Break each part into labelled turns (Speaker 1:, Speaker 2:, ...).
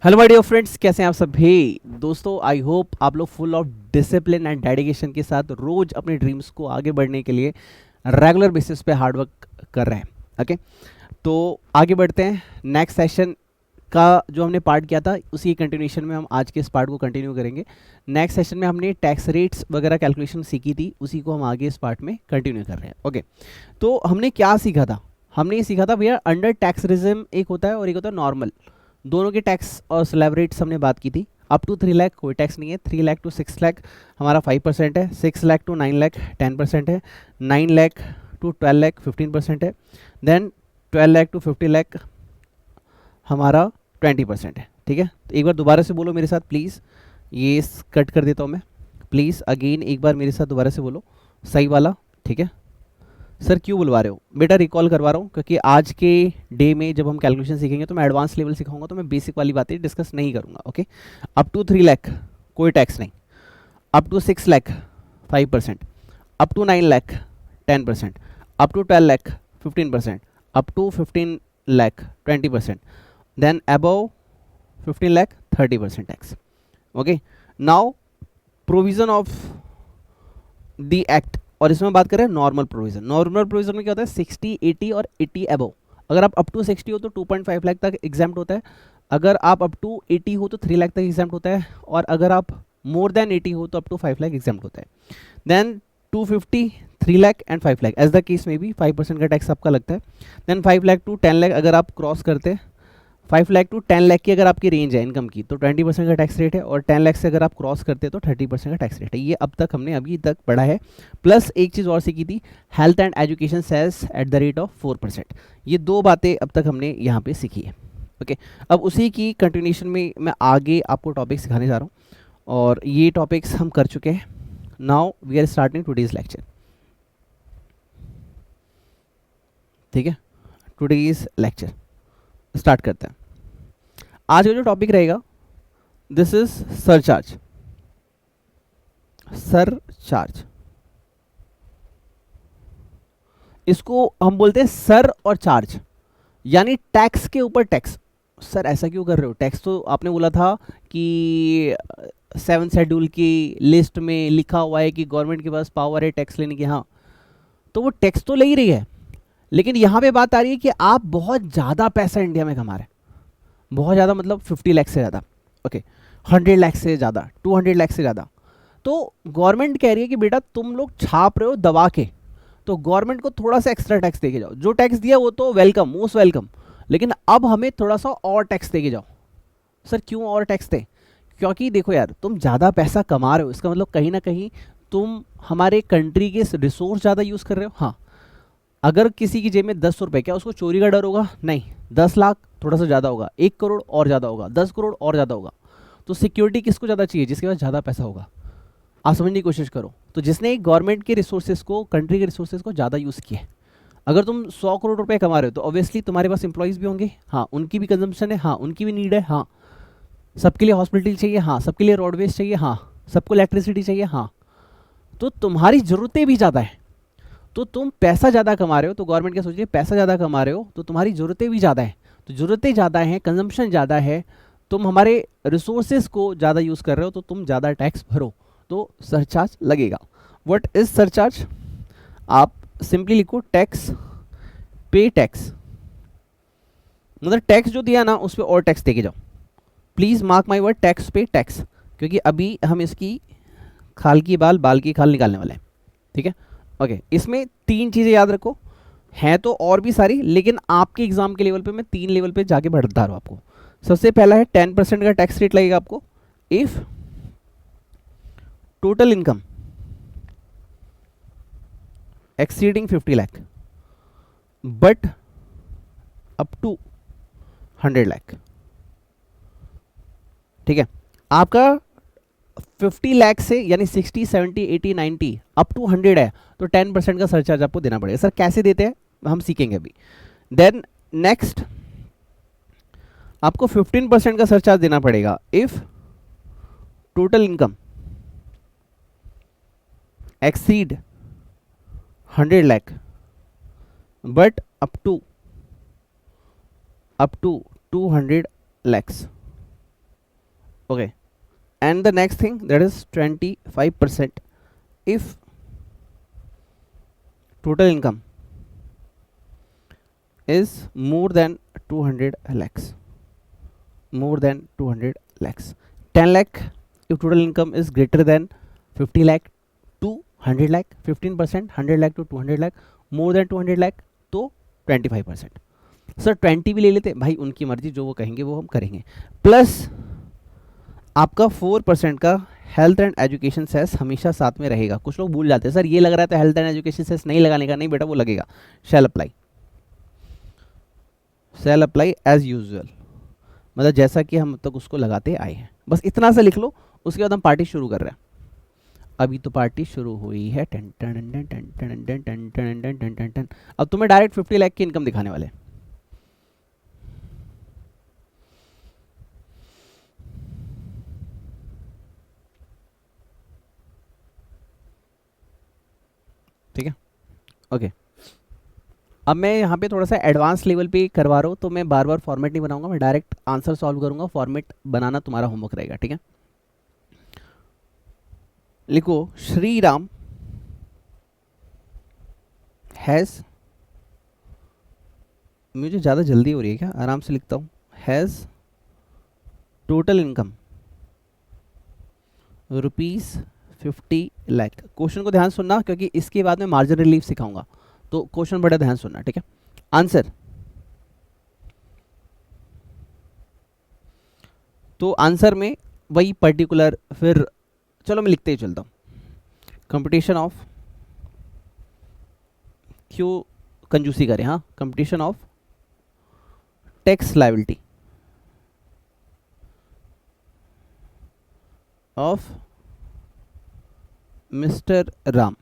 Speaker 1: Hello my dear friends, कैसे हैं आप सभी दोस्तों। आई होप आप लोग full of discipline and dedication के साथ रोज अपने ड्रीम्स को आगे बढ़ने के लिए रेगुलर बेसिस पे हार्ड वर्क कर रहे हैं। ओके, तो आगे बढ़ते हैं। नेक्स्ट सेशन का जो हमने पार्ट किया था उसी कंटिन्यूशन में हम आज के इस पार्ट को कंटिन्यू करेंगे। नेक्स्ट सेशन में हमने टैक्स रेट्स वगैरह कैलकुलेशन सीखी थी, उसी को हम आगे इस पार्ट में कंटिन्यू कर रहे हैं। ओके, तो हमने क्या सीखा था? हमने ये सीखा था भैया, अंडर टैक्स रिजिम एक होता है और एक होता है नॉर्मल। दोनों के टैक्स और स्लैब रेट्स हमने बात की थी। अप टू 3 लाख कोई टैक्स नहीं है, 3 लाख टू 6 लाख हमारा 5% है, 6 लाख टू 9 लाख 10% है, 9 लाख टू 12 लाख 15% है, देन 12 लाख टू 50 लाख हमारा 20% है। ठीक है, तो एक बार दोबारा से बोलो मेरे साथ प्लीज़। ये कट कर देता हूँ मैं। प्लीज़ अगेन एक बार मेरे साथ दोबारा से बोलो, सही वाला। ठीक है सर, क्यों बुलवा रहे हो बेटा? रिकॉल करवा रहा हूँ क्योंकि आज के डे में जब हम कैलकुलेशन सीखेंगे तो मैं एडवांस लेवल सिखाऊंगा, तो मैं बेसिक वाली बातें डिस्कस नहीं करूंगा। ओके, अप टू 3 लाख कोई टैक्स नहीं, up to 6 lakh 5%, up to 9 lakh 10%, up to 12 lakh 15%, up to 15 lakh 20%, then above 15 lakh 30% tax. Okay, now provision of the act, और इसमें बात करें नॉर्मल प्रोविजन। नॉर्मल प्रोविजन में क्या होता है? 60, 80 और 80 अबव। अगर आप अप टू 60 हो तो 2.5 लाख तक एग्जाम्प्ट होता है, अगर आप अप टू 80 हो तो 3 लाख तक एग्जाम्प्ट होता है, और अगर आप मोर देन 80 हो तो अप टू 5 लाख एग्जाम्प्ट होता है। Then 250, 3 lakh and 5 lakh as the case में भी 5% का टैक्स आपका लगता है। देन 5 लाख टू 10 लाख अगर आप क्रॉस करते हैं, 5 लाख टू 10 लाख की अगर आपकी रेंज है इनकम की तो 20% का टैक्स रेट है, और 10 लाख से अगर आप क्रॉस करते हैं तो 30% का टैक्स रेट है। ये अब तक हमने अभी तक पढ़ा है। प्लस एक चीज़ और सीखी थी, health and education cess at the rate of 4%। ये दो बातें अब तक हमने यहाँ पे सीखी है। ओके, अब उसी की कंटिन्यूशन में मैं आगे आपको टॉपिक सिखाने जा रहा हूँ, और ये टॉपिक्स हम कर चुके हैं। Now we are starting today's lecture. ठीक है, टूडेज लेक्चर स्टार्ट करते हैं। आज का जो टॉपिक रहेगा, दिस इज सरचार्ज। सरचार्ज, इसको हम बोलते हैं सर और चार्ज, यानी टैक्स के ऊपर टैक्स। सर ऐसा क्यों कर रहे हो? टैक्स तो आपने बोला था कि 7 शेड्यूल की लिस्ट में लिखा हुआ है कि गवर्नमेंट के पास पावर है टैक्स लेने की। हाँ, तो वो टैक्स तो ले ही रही है, लेकिन यहाँ पे बात आ रही है कि आप बहुत ज़्यादा पैसा इंडिया में कमा रहे हैं। बहुत ज़्यादा मतलब 50 लाख से ज़्यादा। ओके, 100 लाख से ज़्यादा, 200 लाख से ज़्यादा। तो गवर्नमेंट कह रही है कि बेटा तुम लोग छाप रहे हो दबा के, तो गवर्नमेंट को थोड़ा सा एक्स्ट्रा टैक्स देके जाओ। जो टैक्स दिया वो तो वेलकम, मोस्ट वेलकम, लेकिन अब हमें थोड़ा सा और टैक्स देके जाओ। सर क्यों और टैक्स दे? क्योंकि देखो यार, तुम ज़्यादा पैसा कमा रहे हो, इसका मतलब कहीं ना कहीं तुम हमारे कंट्री के रिसोर्स ज़्यादा यूज़ कर रहे हो। हाँ, अगर किसी की जेब में 10 रुपये, क्या उसको चोरी का डर होगा? नहीं। 10 लाख थोड़ा सा ज़्यादा होगा, 1 करोड़ और ज़्यादा होगा, 10 करोड़ और ज़्यादा होगा। तो सिक्योरिटी किसको ज़्यादा चाहिए? जिसके पास ज़्यादा पैसा होगा। आप समझने की कोशिश करो। तो जिसने गवर्नमेंट के रिसोर्सेज को, कंट्री के रिसोर्सेज को ज़्यादा यूज़ किया है। अगर तुम 100 करोड़ रुपए कमा रहे हो तो ऑब्वियसली तुम्हारे पास एम्प्लॉइज़ भी होंगे। हाँ, उनकी भी कंजम्पशन है। हाँ, उनकी भी नीड है। हाँ, सबके लिए हॉस्पिटल चाहिए। हाँ, सबके लिए रोडवेज चाहिए। हाँ, सबको इलेक्ट्रिसिटी चाहिए। हाँ, तो तुम्हारी ज़रूरतें भी ज़्यादा है। तो तुम पैसा ज़्यादा कमा रहे हो तो गवर्नमेंट क्या सोचिए, पैसा ज़्यादा कमा रहे हो तो तुम्हारी ज़रूरतें भी ज़्यादा है। तो ज़रूरतें ज़्यादा हैं, कंजम्पशन ज़्यादा है, तुम हमारे रिसोर्सेज को ज़्यादा यूज़ कर रहे हो, तो तुम ज़्यादा टैक्स भरो, तो सरचार्ज लगेगा। What is surcharge? आप सिंपली लिखो टैक्स पे टैक्स। मतलब टैक्स जो दिया ना उस पर और टैक्स देके जाओ। Please mark my word, tax पे टैक्स, क्योंकि अभी हम इसकी खाल की बाल, बाल की खाल निकालने वाले हैं। ठीक है, ओके। इसमें 3 चीज़ें याद रखो, हैं तो और भी सारी, लेकिन आपके एग्जाम के लेवल पे मैं 3 लेवल पे जाके बढ़ता रहा हूँ आपको। सबसे पहला है 10% का टैक्स रेट लगेगा आपको if total income exceeding 50 lakh but up to 100 lakh. ठीक है, आपका 50 लाख से यानी 60, 70, 80, 90 अप टू 100 है तो 10% का सरचार्ज आपको देना पड़ेगा। सर कैसे देते हैं हम सीखेंगे अभी। देन नेक्स्ट, आपको 15% का सरचार्ज देना पड़ेगा if total income exceed 100 lakh but up to 200 lakhs. Okay, and the next thing, that is 25% if total income is more than 200 lakhs, more than 200 lakhs. 10 lakh if total income is greater than 50 lakh to 100 lakh, 15%, 100 lakh to 200 lakh, more than 200 lakh तो 25%. Sir 20 भी ले लेते भाई, उनकी मर्जी, जो वो कहेंगे वो हम करेंगे. प्लस आपका 4% का हेल्थ एंड एजुकेशन सेस हमेशा साथ में रहेगा. कुछ लोग भूल जाते हैं, सर ये लग रहा था हेल्थ एंड एजुकेशन सेस नहीं लगाने का. नहीं बेटा, वो लगेगा. Shall apply, shall apply as usual, मतलब जैसा कि हम अब तक उसको लगाते आए हैं. बस इतना सा लिख लो, उसके बाद हम पार्टी शुरू कर रहे हैं. अभी तो पार्टी शुरू हुई है. टन टन टन टन टन टन टन टन टन टन टन टन. अब तुम्हें डायरेक्ट 50 लाख की इनकम दिखाने वाले. ठीक है, ओके. अब मैं यहाँ पे थोड़ा सा एडवांस लेवल पे करवा रहा हूँ, तो मैं बार बार फॉर्मेट नहीं बनाऊंगा, मैं डायरेक्ट आंसर सॉल्व करूंगा. फॉर्मेट बनाना तुम्हारा होमवर्क रहेगा. ठीक है, लिखो श्री राम हैज़, मुझे ज़्यादा जल्दी हो रही है क्या, आराम से लिखता हूँ. Has total income ₹50 lakh. Question को ध्यान सुनना, क्योंकि इसके बाद में मार्जिन रिलीफ सिखाऊंगा, तो क्वेश्चन बड़ा ध्यान सुनना. ठीक है, आंसर, तो आंसर में वही पर्टिकुलर, फिर चलो मैं लिखते ही चलता हूँ. कंपटीशन ऑफ, क्यों कंजूसी करें, हाँ, competition of tax liability of Mr. Ram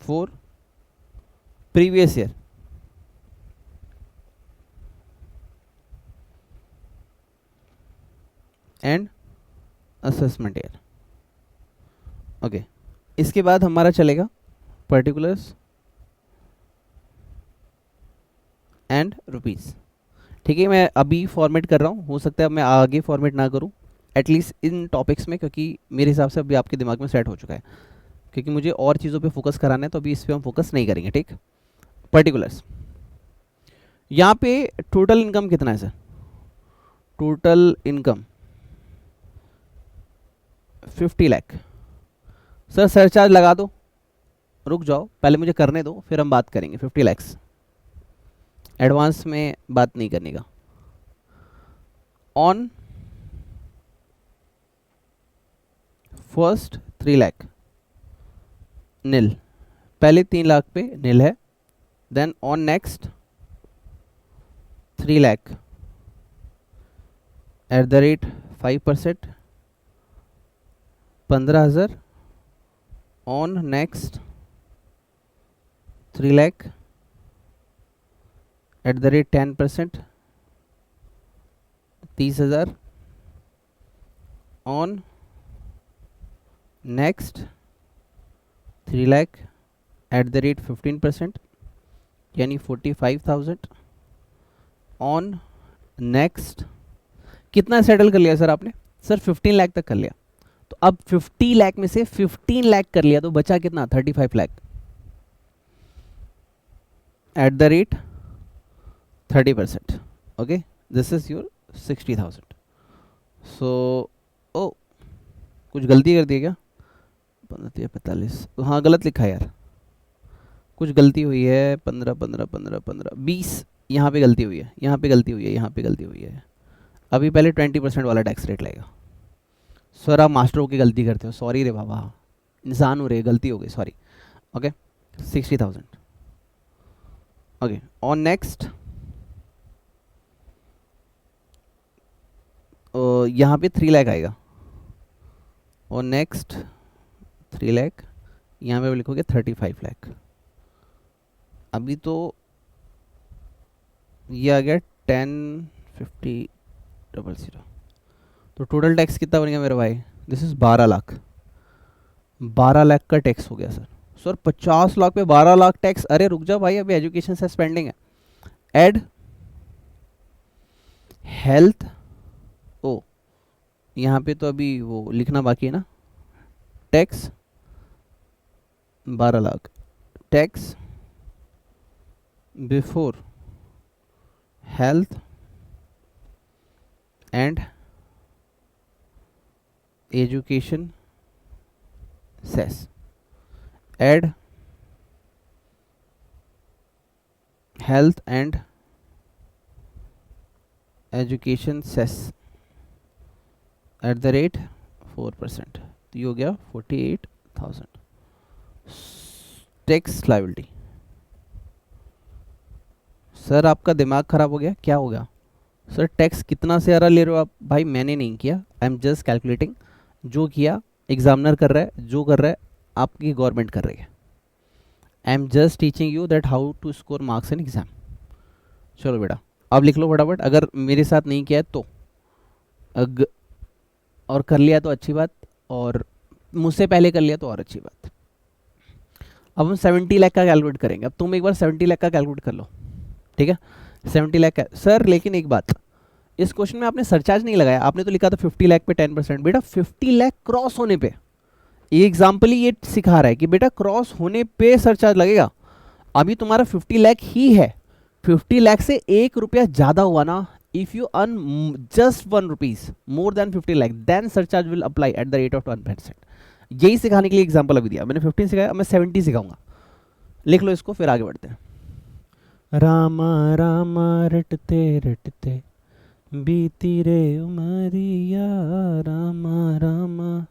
Speaker 1: for previous year and assessment year. Okay, इसके बाद हमारा चलेगा पर्टिकुलर्स एंड रुपीज़. ठीक है, मैं अभी फॉर्मेट कर रहा हूँ, हो सकता है मैं आगे फॉर्मेट ना करूँ एटलीस्ट इन टॉपिक्स में, क्योंकि मेरे हिसाब से अभी आपके दिमाग में सेट हो चुका है, क्योंकि मुझे और चीज़ों पे फोकस कराना है, तो अभी इस पे हम फोकस नहीं करेंगे. ठीक, पर्टिकुलर्स. यहाँ पे टोटल इनकम कितना है sir, total income 50 lakh. Sir surcharge लगा दो, रुक जाओ, पहले मुझे करने दो, फिर हम बात करेंगे. 50 लाख एडवांस में बात नहीं करने का. ऑन फर्स्ट 3 लाख नील, पहले 3 लाख पे नील है. Then on next 3 lakh at the rate 5%, 15,000. On next 3 lakh at the rate 10%, 30,000. On next 3 lakh at the rate 15%, यानी 45,000. ऑन नेक्स्ट, कितना सेटल कर लिया सर आपने, सर 15 लाख तक कर लिया. तो अब 50 लाख में से 15 लाख कर लिया, तो बचा कितना, 35 lakh at the rate 30%. Okay, this is your 60,000. सो ओ कुछ गलती कर दी क्या, 45, हाँ गलत लिखा है यार, कुछ गलती हुई है. 15 15 15 15 20, यहाँ पे गलती हुई है, यहाँ पे गलती हुई है, यहाँ पे गलती हुई है. अभी पहले 20% वाला टैक्स रेट लगेगा. सर आप मास्टर होकर गलती करते हो, सॉरी रे बाबा, इंसान हो रहे, गलती हो गई, sorry. Okay, 60,000. Okay, on next यहाँ पे 3 लाख आएगा. और नेक्स्ट 3 लाख, यहाँ पे लिखोगे 35 लाख. अभी तो ये आ गया 10,50,000. तो टोटल टैक्स कितना बन गया मेरे भाई, दिस इज 12 लाख. 12 लाख का टैक्स हो गया सर. सर 50 लाख पे 12 लाख टैक्स, अरे रुक जाओ भाई, अभी एजुकेशन से स्पेंडिंग है. एड हेल्थ, ओ यहाँ पे तो अभी वो लिखना बाकी है ना, tax 12 lakh, tax before health and education cess, add health and education cess at the rate 4%, तो ये हो गया 48,000 टैक्स लाइबिलिटी। सर आपका दिमाग खराब हो गया, क्या हो गया? सर टैक्स कितना से आ रहा ले रहे हो आप? भाई मैंने नहीं किया, आई एम जस्ट कैलकुलेटिंग। जो किया एग्जामिनर कर रहा है, जो कर रहा है आपकी गवर्नमेंट कर रही है। I am just teaching you that how to score marks in exam. चलो बेटा अब लिख लो फटाफट, अगर मेरे साथ नहीं किया है तो और कर लिया तो अच्छी बात, और मुझसे पहले कर लिया तो और अच्छी बात। अब हम 70 लाख का कैलकुलेट करेंगे। अब तुम एक बार 70 लाख का कैलकुलेट कर लो, ठीक है? 70 लाख का सर, लेकिन एक बात, इस क्वेश्चन में आपने सरचार्ज नहीं लगाया, आपने तो लिखा था 50 लाख पे 10%। बेटा 50 लाख क्रॉस होने पे, ये एग्जाम्पल ही ये सिखा रहा है कि बेटा क्रॉस होने पे सरचार्ज लगेगा। अभी तुम्हारा 50 लाख ही है, 50 लाख से 1 रुपया ज्यादा हुआ ना, if you earn just 1 rupees more than 50 lakh, then surcharge will apply at the rate of 1%। यही सिखाने के लिए एग्जाम्पल अभी दिया मैंने। 15 सिखाया, अब मैं 70 सिखाऊंगा। लिख लो इसको, फिर आगे बढ़ते हैं। रामा रामा रटते रटते बीती रे उमरिया, रामा रामा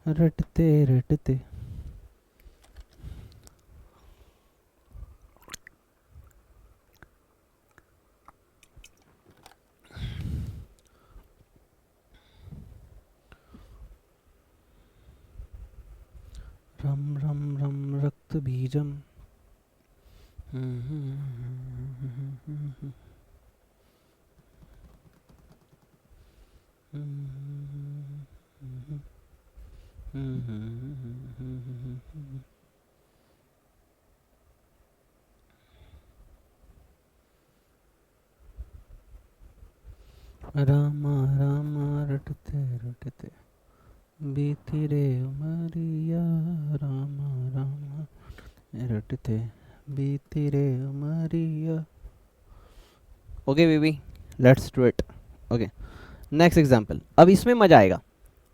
Speaker 1: रटते रटते। रम रम रम रक्त बीजम। रामा रामा रटते रटते बीती रे उमरिया, रामा रामा रटते बीती रे उमरिया। Okay baby, let's do it. Okay, next example. अब इसमें मजा आएगा।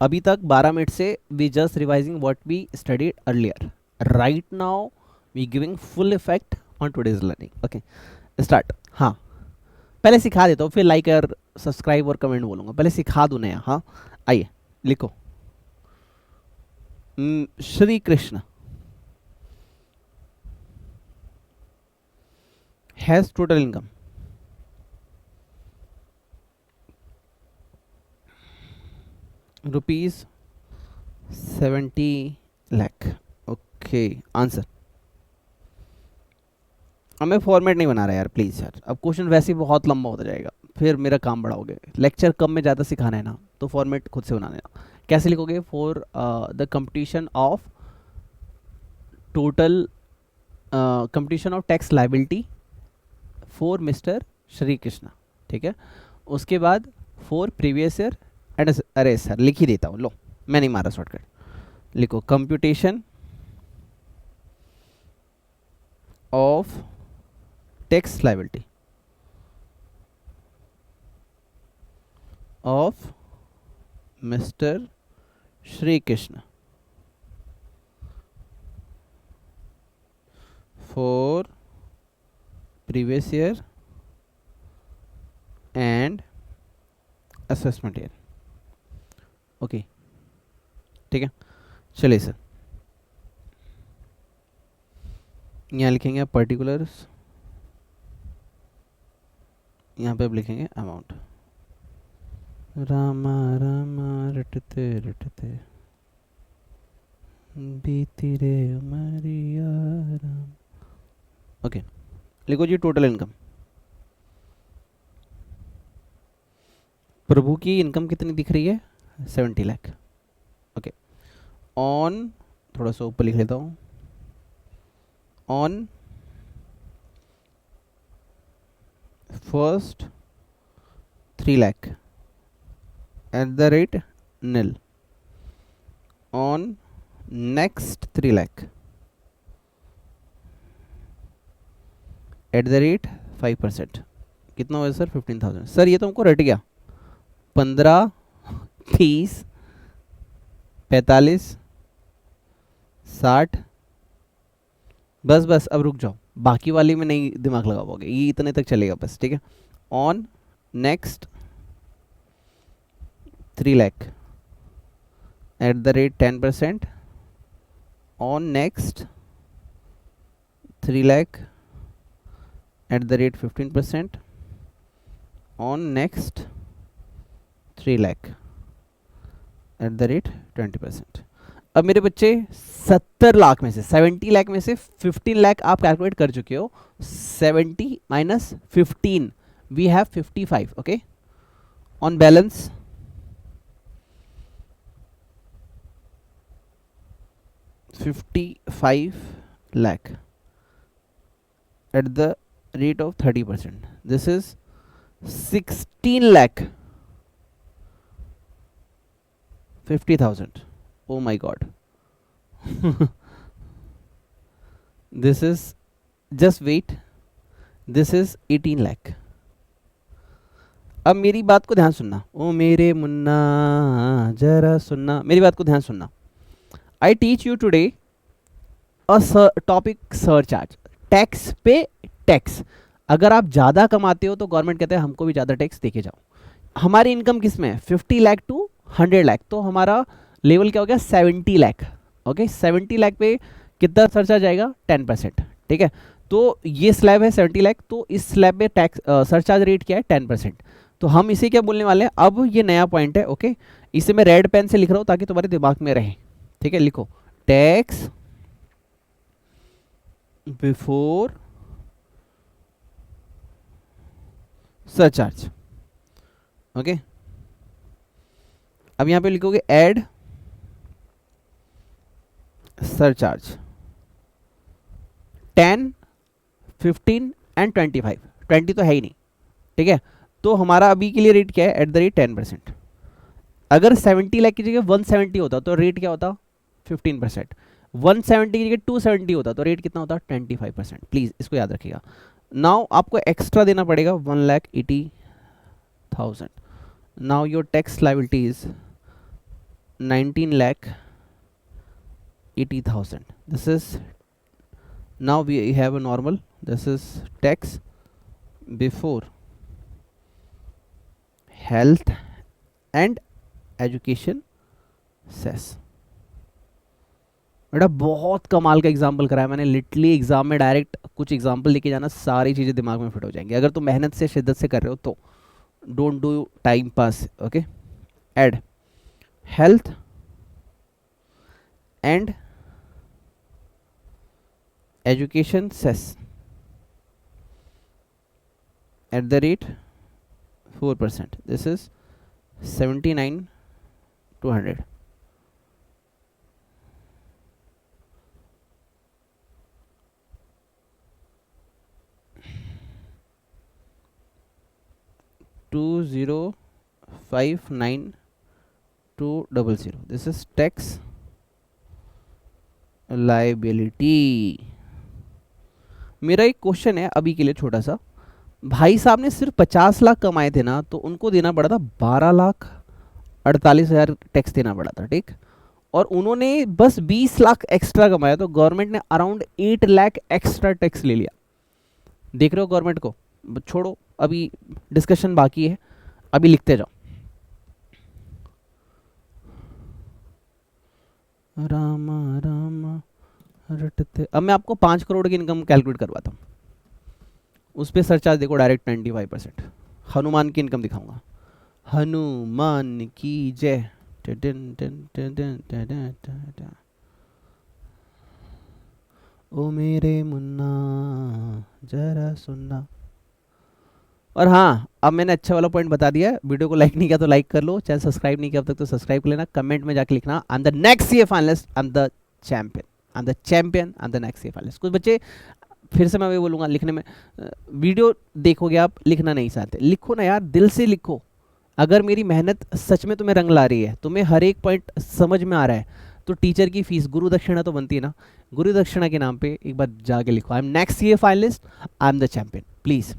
Speaker 1: अभी तक 12 मिनट से we just revising what we studied earlier. Right now we giving full effect on today's learning. Okay start. हाँ पहले सिखा देता हूँ, फिर लाइक और सब्सक्राइब और कमेंट बोलूंगा। पहले सिखा दूँ नया। हाँ आइए लिखो। Shri Krishna has total income ₹70 lakh. Okay answer. अब मैं फॉर्मेट नहीं बना रहा यार, प्लीज़ यार, अब क्वेश्चन वैसे ही बहुत लंबा होता जाएगा, फिर मेरा काम बड़ा हो गया। लेक्चर कम में ज़्यादा सिखाना है ना, तो फॉर्मेट खुद से बना लेना। कैसे लिखोगे? For the competition of total competition of tax liability for mister Shri Krishna, ठीक है? उसके बाद फॉर प्रीवियस ईयर एंड, अरे सर लिख ही देता हूँ, लो मैं नहीं मारा शॉर्टकट। लिखो computation of tax liability of mister Shri Krishna for previous year and assessment year. Okay ठीक है, चलिए सर यहाँ लिखेंगे पर्टिकुलर्स, यहाँ पे अब लिखेंगे अमाउंट। रामा रामा रटते रटते बीती रे उमरिया राम। ओके लिखो जी टोटल इनकम। प्रभु की इनकम कितनी दिख रही है? 70 लाख। ओके ऑन, थोड़ा सा ऊपर लिख लेता हूँ, on first 3 lakh at the rate nil on next 3 lakh eight the rate 5%. कितना हुआ सर? 15,000. सर ये तो हमको रट गया. 15, 30, 45, 60. बस बस अब रुक जाओ, बाकी वाली में नहीं दिमाग लगा पाओगे, ये इतने तक चलेगा बस. ठीक है. On next 3 lakh eight the rate 10%. On next 3 lakh at the rate 15%. on next 3 lakh at the rate 20%. अब मेरे बच्चे 70 लाख में से 70 लाख में से 15 लाख आप कैलकुलेट कर चुके हो. 70 minus 15 we have 55. Okay. On balance 55 lakh at the rate of 30%. This is 16 lakh 50,000. Oh my god. This is, just wait, this is 18 lakh. अब मेरी बात को ध्यान सुनना. ओ मेरे मुन्ना जरा सुनना, मेरी बात को ध्यान सुनना. I teach you today a topic surcharge. Tax पे टैक्स. अगर आप ज़्यादा कमाते हो तो गवर्नमेंट कहते हैं हमको भी ज़्यादा टैक्स देके जाओ. हमारी इनकम किस में है? 50 लाख टू 100 लाख. तो हमारा लेवल क्या हो गया? 70 लाख. ओके. 70 लाख पे कितना सरचार्ज आएगा? 10%. ठीक है. तो ये स्लैब है 70 लाख, तो इस स्लैब में टैक्स सरचार्ज रेट क्या है? 10%. तो हम इसे क्या बोलने वाले हैं? अब ये नया पॉइंट है. ओके. इसे मैं रेड पेन से लिख रहा हूँ ताकि तुम्हारे दिमाग में रहे. ठीक है. लिखो टैक्स बिफोर सरचार्ज. ओके. अब यहां पे लिखोगे ऐड सरचार्ज 10, 15 एंड 25. 20 तो है ही नहीं. ठीक है. तो हमारा अभी के लिए रेट क्या है? Eight the rate 10%. अगर 70 लाख की जगह 170 होता तो रेट क्या होता? 15%. 170 की जगह 270 होता तो रेट कितना होता? 25%. प्लीज इसको याद रखिएगा. नाउ आपको एक्स्ट्रा देना पड़ेगा 1,80,000. Now your tax liability is 19,80,000. This is, now we have a normal. This is tax before health and education cess. बेटा बहुत कमाल का एग्जाम्पल कराया मैंने. लिटरली एग्जाम में डायरेक्ट कुछ एग्जाम्पल लेके जाना, सारी चीज़ें दिमाग में फिट हो जाएंगी. अगर तुम मेहनत से शिद्दत से कर रहे हो तो don't do time pass. Okay. Add health and education cess at the rate 4%. This is 79,200. $2,059,200. This is tax liability. मेरा एक क्वेश्चन है अभी के लिए छोटा सा. भाई साहब ने सिर्फ 50 लाख कमाए थे ना, तो उनको देना पड़ा था 12,48,000 टैक्स देना पड़ा था. ठीक. और उन्होंने बस 20 लाख एक्स्ट्रा कमाया, तो गवर्नमेंट ने अराउंड 8 लाख एक्स्ट्रा टैक्स ले लिया. देख रहे हो गवर्नमेंट को? छोड़ो, अभी डिस्कशन बाकी है, अभी लिखते जाओ. रामा रामा रटते. अब मैं आपको 5 करोड़ की इनकम कैलकुलेट करवाता हूँ. उस पर सरचार्ज देखो डायरेक्ट 25%. हनुमान की इनकम दिखाऊंगा. हनुमान की जय. ओ मेरे मुन्ना जरा सुनना. और हाँ, अब मैंने अच्छा वाला पॉइंट बता दिया. वीडियो को लाइक नहीं किया तो लाइक कर लो. चैनल सब्सक्राइब नहीं किया अब तक तो सब्सक्राइब कर लेना. कमेंट में जाके लिखना I am the next CA finalist, I am the champion, I am the champion, I am the next CA finalist. कुछ बच्चे फिर से मैं वही बोलूँगा, लिखने में वीडियो देखोगे आप, लिखना नहीं चाहते, लिखो ना यार, दिल से लिखो. अगर मेरी मेहनत सच में तुम्हें रंग ला रही है, तुम्हें हर एक पॉइंट समझ में आ रहा है, तो टीचर की फीस गुरु दक्षिणा तो बनती है ना। गुरु दक्षिणा के नाम पे एक बार जाके लिखो, I am next CA finalist, I am the champion, please.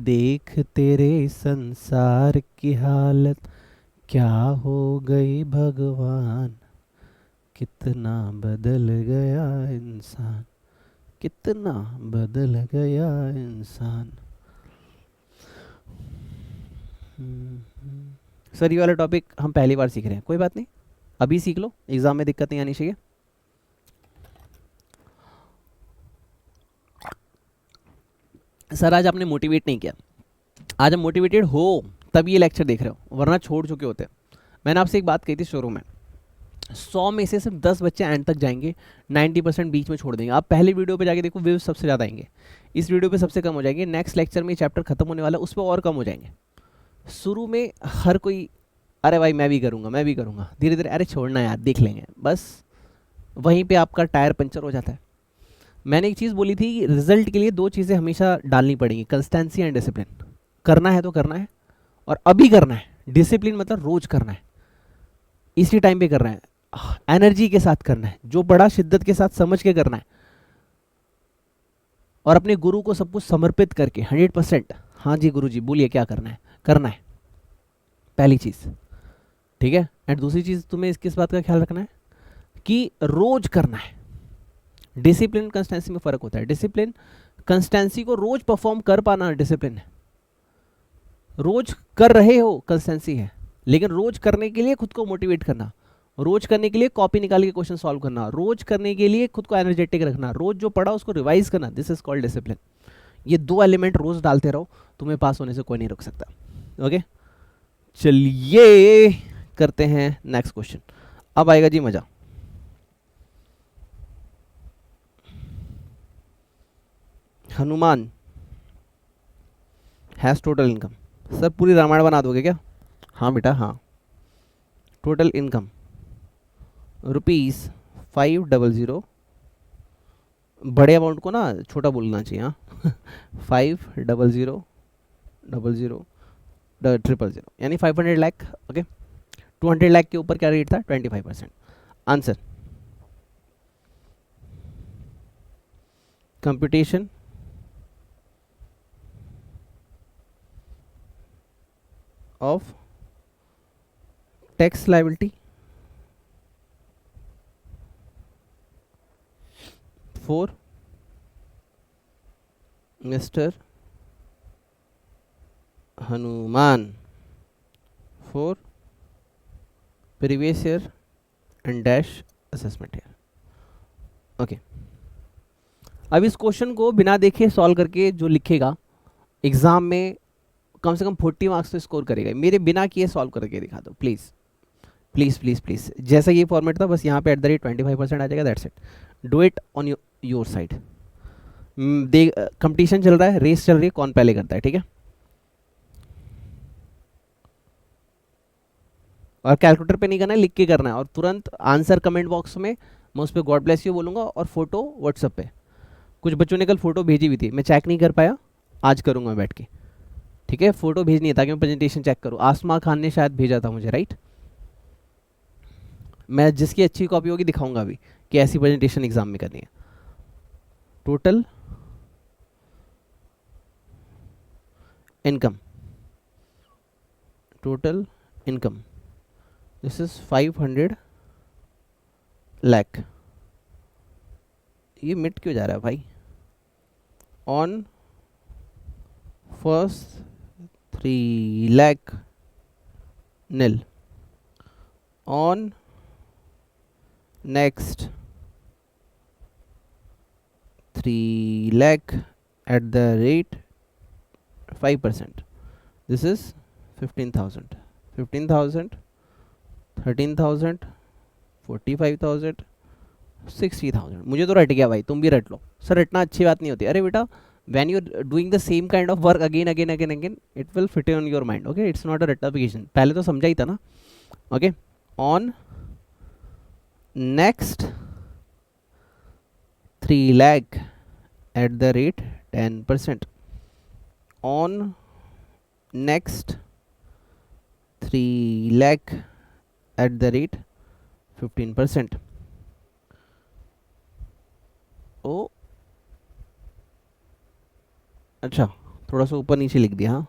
Speaker 1: देख तेरे संसार की हालत क्या हो गई भगवान, कितना बदल गया इंसान, कितना बदल गया इंसान। सर ये वाला टॉपिक हम पहली बार सीख रहे हैं, कोई बात नहीं, अभी सीख लो, एग्जाम में दिक्कत नहीं आनी चाहिए। सर आज आपने मोटिवेट नहीं किया, आज हम मोटिवेटेड हो तब ये लेक्चर देख रहे हो, वरना छोड़ चुके होते। मैंने आपसे एक बात कही थी शुरू में, 100 में से सिर्फ 10 बच्चे एंड तक जाएंगे, 90% बीच में छोड़ देंगे। आप पहले वीडियो पे जाके देखो, व्यूज सबसे ज़्यादा आएंगे, इस वीडियो पे सबसे कम हो जाएंगे, नेक्स्ट लेक्चर में चैप्टर खत्म होने वाला है, उस पर और कम हो जाएंगे। शुरू में हर कोई अरे भाई मैं भी करूँगा, मैं भी करूँगा, धीरे धीरे अरे छोड़ना यार देख लेंगे, बस वहीं पे आपका टायर पंचर हो जाता है। मैंने एक चीज़ बोली थी कि रिजल्ट के लिए 2 चीज़ें हमेशा डालनी पड़ेंगी, कंसिस्टेंसी एंड डिसिप्लिन। करना है तो करना है, और अभी करना है। डिसिप्लिन मतलब रोज करना है, इसी टाइम पे करना है, एनर्जी के साथ करना है, जो बड़ा शिद्दत के साथ समझ के करना है, और अपने गुरु को सब कुछ समर्पित करके 100%। हाँ जी गुरु जी बोलिए क्या करना है, करना है, पहली चीज़, ठीक है। एंड दूसरी चीज़ तुम्हें किस बात का ख्याल रखना है कि रोज करना है। डिसिप्लिन कंसिस्टेंसी में फ़र्क होता है। डिसिप्लिन कंसिस्टेंसी को रोज परफॉर्म कर पाना डिसिप्लिन है, रोज कर रहे हो कंसिस्टेंसी है, लेकिन रोज करने के लिए खुद को मोटिवेट करना, रोज करने के लिए कॉपी निकाल के क्वेश्चन सॉल्व करना, रोज करने के लिए खुद को एनर्जेटिक रखना, रोज जो पढ़ा उसको रिवाइज करना, दिस इज कॉल्ड डिसिप्लिन। ये 2 एलिमेंट रोज डालते रहो, तुम्हें पास होने से कोई नहीं रोक सकता। ओके चलिए करते हैं नेक्स्ट क्वेश्चन। अब आएगा जी मजा। Hanuman has total income. Sir पूरी रामायण बना दोगे क्या? हाँ बेटा हाँ। टोटल इनकम ₹500, बड़े अमाउंट को ना छोटा बोलना चाहिए, हाँ 5000000 000 यानी 500 लाख। ओके 200 लाख के ऊपर क्या रेट था? 25%। Answer computation of tax liability for mister Hanuman for previous year and dash assessment year. Okay अब इस क्वेश्चन को बिना देखे सॉल्व करके जो लिखेगा एग्जाम में कम से कम 40 मार्क्स तो स्कोर करेगा। मेरे बिना किए सॉल्व करके दिखा दो प्लीज़ प्लीज़ प्लीज़ प्लीज़। जैसा ये फॉर्मेट था बस यहाँ पे @25% आ जाएगा, that's it. Do it on your side. देख कंपटीशन चल रहा है, रेस चल रही है, कौन पहले करता है, ठीक है। और कैलकुलेटर पे नहीं करना है, लिख के करना है, और तुरंत आंसर कमेंट बॉक्स में मैं उस पर गॉड ब्लेस यू बोलूँगा, और फोटो व्हाट्सएप पे। कुछ बच्चों ने कल फोटो भेजी हुई थी, मैं चेक नहीं कर पाया, आज करूँगा बैठ के, ठीक है। फोटो भेजनी है ताकि मैं प्रेजेंटेशन चेक करूँ। आसमा खान ने शायद भेजा था मुझे, राइट। मैं जिसकी अच्छी कॉपी होगी दिखाऊंगा अभी कि ऐसी प्रेजेंटेशन एग्जाम में करनी है। Total income, total income this is 500 lakh. ये मिट क्यों जा रहा है भाई? On first 3 lakh nil, on next 3 lakh at the rate 5%. This is 15,000, 15,000, 13,000, 45,000, 60,000। मुझे तो रट गया भाई, तुम भी रट लो। सर रटना अच्छी बात नहीं होती। अरे बेटा when you're doing the same kind of work again, it will fit on your mind. Okay, it's not a ratification. पहले तो समझा ही था ना। Okay, on next 3 lakh at the rate 10%. On next 3 lakh eight the rate 15%। ओ अच्छा, थोड़ा सा ऊपर नीचे लिख दिया। हाँ,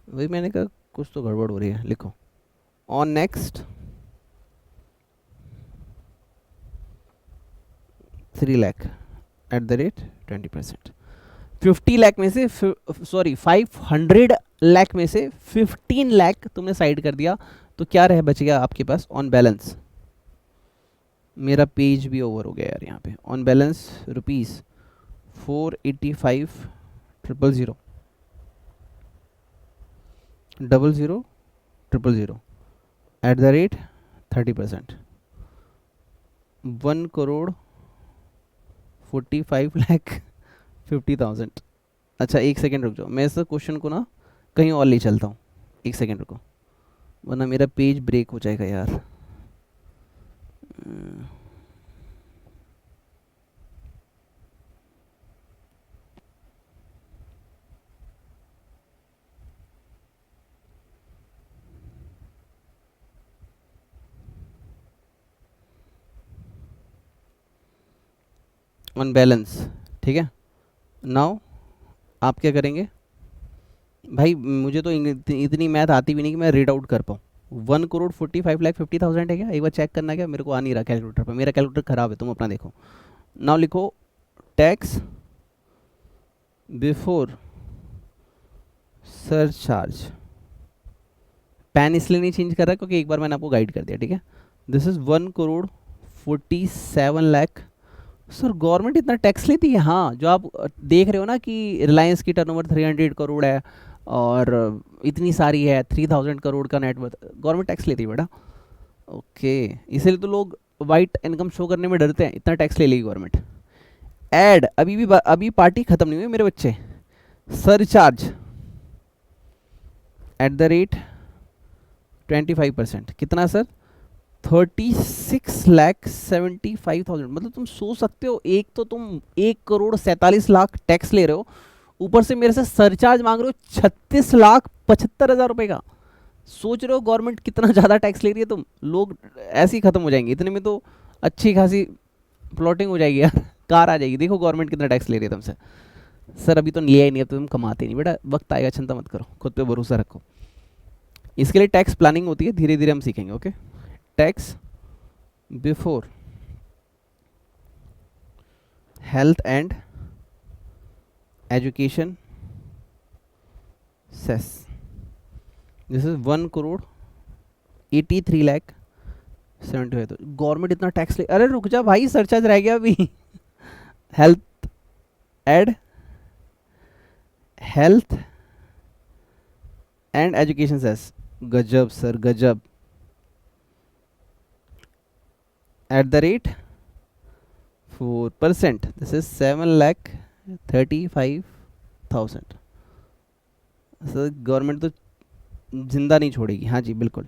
Speaker 1: वही मैंने कहा कुछ तो गड़बड़ हो रही है। लिखो on next 3 lakh eight the rate 20%। 50 lakh में से सॉरी 500 लाख में से 15 लाख तुमने साइड कर दिया, तो क्या रह बच गया आपके पास ऑन बैलेंस? मेरा पेज भी ओवर हो गया यार यहाँ पे। On balance rupees 485,000 000 eight the rate 30%। 1,45,50,000। अच्छा एक सेकेंड रुक जाओ, मैं इस क्वेश्चन को ना कहीं और ले चलता हूँ। एक सेकेंड रुको, वरना मेरा पेज ब्रेक हो जाएगा यार। ऑन बैलेंस, ठीक है। नाउ आप क्या करेंगे भाई, मुझे तो इतनी मैथ आती भी नहीं कि मैं रीड आउट कर पाऊँ। 1,45,50,000 है क्या? एक बार चेक करना, क्या मेरे को आ नहीं रहा कैलकुलेटर पर, मेरा कैलकुलेटर खराब है, तुम अपना देखो। नाउ लिखो टैक्स बिफोर सरचार्ज। पैन इसलिए नहीं चेंज कर रहा क्योंकि एक बार मैंने आपको गाइड कर दिया, ठीक है। This is 1,47,00,000। सर गवर्नमेंट इतना टैक्स लेती है? हाँ, जो आप देख रहे हो ना कि रिलायंस की टर्नओवर 300 करोड़ है और इतनी सारी है 3,000 करोड़ का नेटवर्थ, गवर्नमेंट टैक्स लेती है बेटा। ओके, इसलिए तो लोग वाइट इनकम शो करने में डरते हैं, इतना टैक्स ले लेगी गवर्नमेंट। एड, अभी पार्टी खत्म नहीं हुई मेरे बच्चे। Surcharge at the rate 25%। कितना सर? 36,75,000। मतलब तुम सोच सकते हो, एक तो तुम 1,47,00,000 टैक्स ले रहे हो, ऊपर से मेरे से सरचार्ज मांग रहे हो 36,75,000 रुपए का। सोच रहे हो गवर्नमेंट कितना ज़्यादा टैक्स ले रही है? तुम लोग ऐसे ही खत्म हो जाएंगे, इतने में तो अच्छी खासी प्लॉटिंग हो जाएगी यार। कार आ जाएगी। देखो गवर्नमेंट कितना टैक्स ले रही है तुमसे। सर अभी तो लिया ही नहीं, अब तो तुम कमाते नहीं बेटा, वक्त आएगा, चिंता मत करो, खुद पे भरोसा रखो। इसके लिए टैक्स प्लानिंग होती है, धीरे धीरे हम सीखेंगे। Okay, tax before health and education cess. This is 1,83,75,000। Government इतना टैक्स ले, अरे रुक जा भाई, सरचार्ज रह गया अभी। Health add health and education cess. गजब सर गजब। At the rate 4%। This is 7,35,000। Sir government तो जिंदा नहीं छोड़ेगी। हाँ जी बिल्कुल।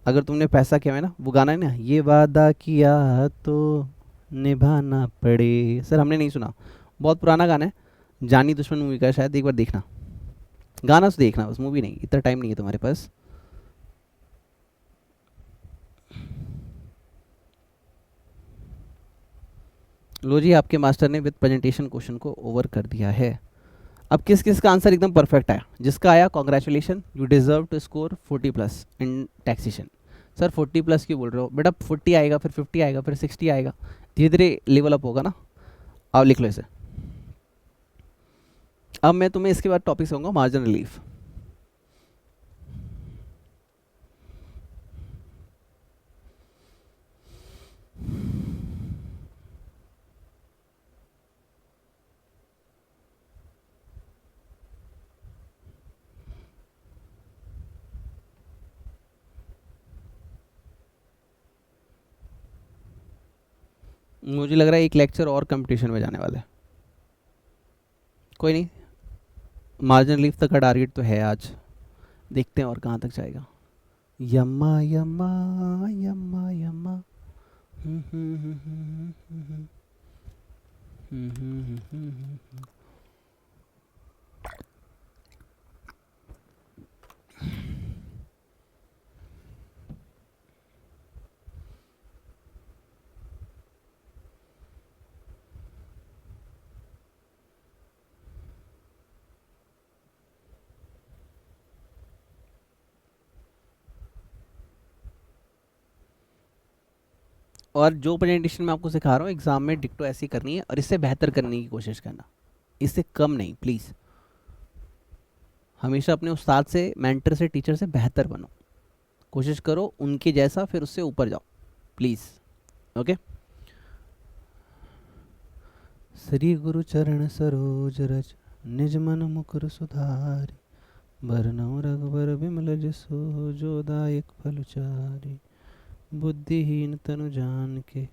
Speaker 1: अगर तुमने पैसा किया है ना, वो गाना है ना, ये वादा किया तो निभाना पड़े। सर हमने नहीं सुना, बहुत पुराना गाना है, जानी दुश्मन मूवी का है शायद, एक बार देखना। गाना तो देखना बस, मूवी नहीं, इतना टाइम नहीं है तुम्हारे पास। लो जी, आपके मास्टर ने विद प्रेजेंटेशन क्वेश्चन को ओवर कर दिया है। अब किस किस का आंसर एकदम परफेक्ट आया? जिसका आया congratulation, you deserve to score 40+ in taxation. Sir 40+ क्यों बोल रहे हो बेटा? 40 आएगा, फिर 50 आएगा, फिर 60 आएगा, धीरे धीरे लेवल अप होगा ना। अब लिख लो इसे। अब मैं तुम्हें इसके बाद टॉपिक कहूँगा मार्जिन रिलीफ। मुझे लग रहा है एक लेक्चर और कंपटीशन में जाने वाला है। कोई नहीं, मार्जिन रिलीफ तक का टारगेट तो है आज, देखते हैं और कहाँ तक जाएगा। यम्मा यम्मा यम्मा यम्मा। और जो प्रेजेंटेशन मैं आपको सिखा रहा हूँ एग्जाम में डिक्टो ऐसी करनी है और इससे बेहतर करने की कोशिश करना, इससे कम नहीं प्लीज़। हमेशा अपने उस्ताद से, मेंटर से, टीचर से बेहतर बनो, कोशिश करो उनके जैसा, फिर उससे ऊपर जाओ प्लीज़। ओके। श्री गुरु चरण सरोज रज निज मन मुकुर सुधारी, बरनउँ रघुबर बिमल जसु जो दायक फलचारी, बुद्धिहीन तनु जान के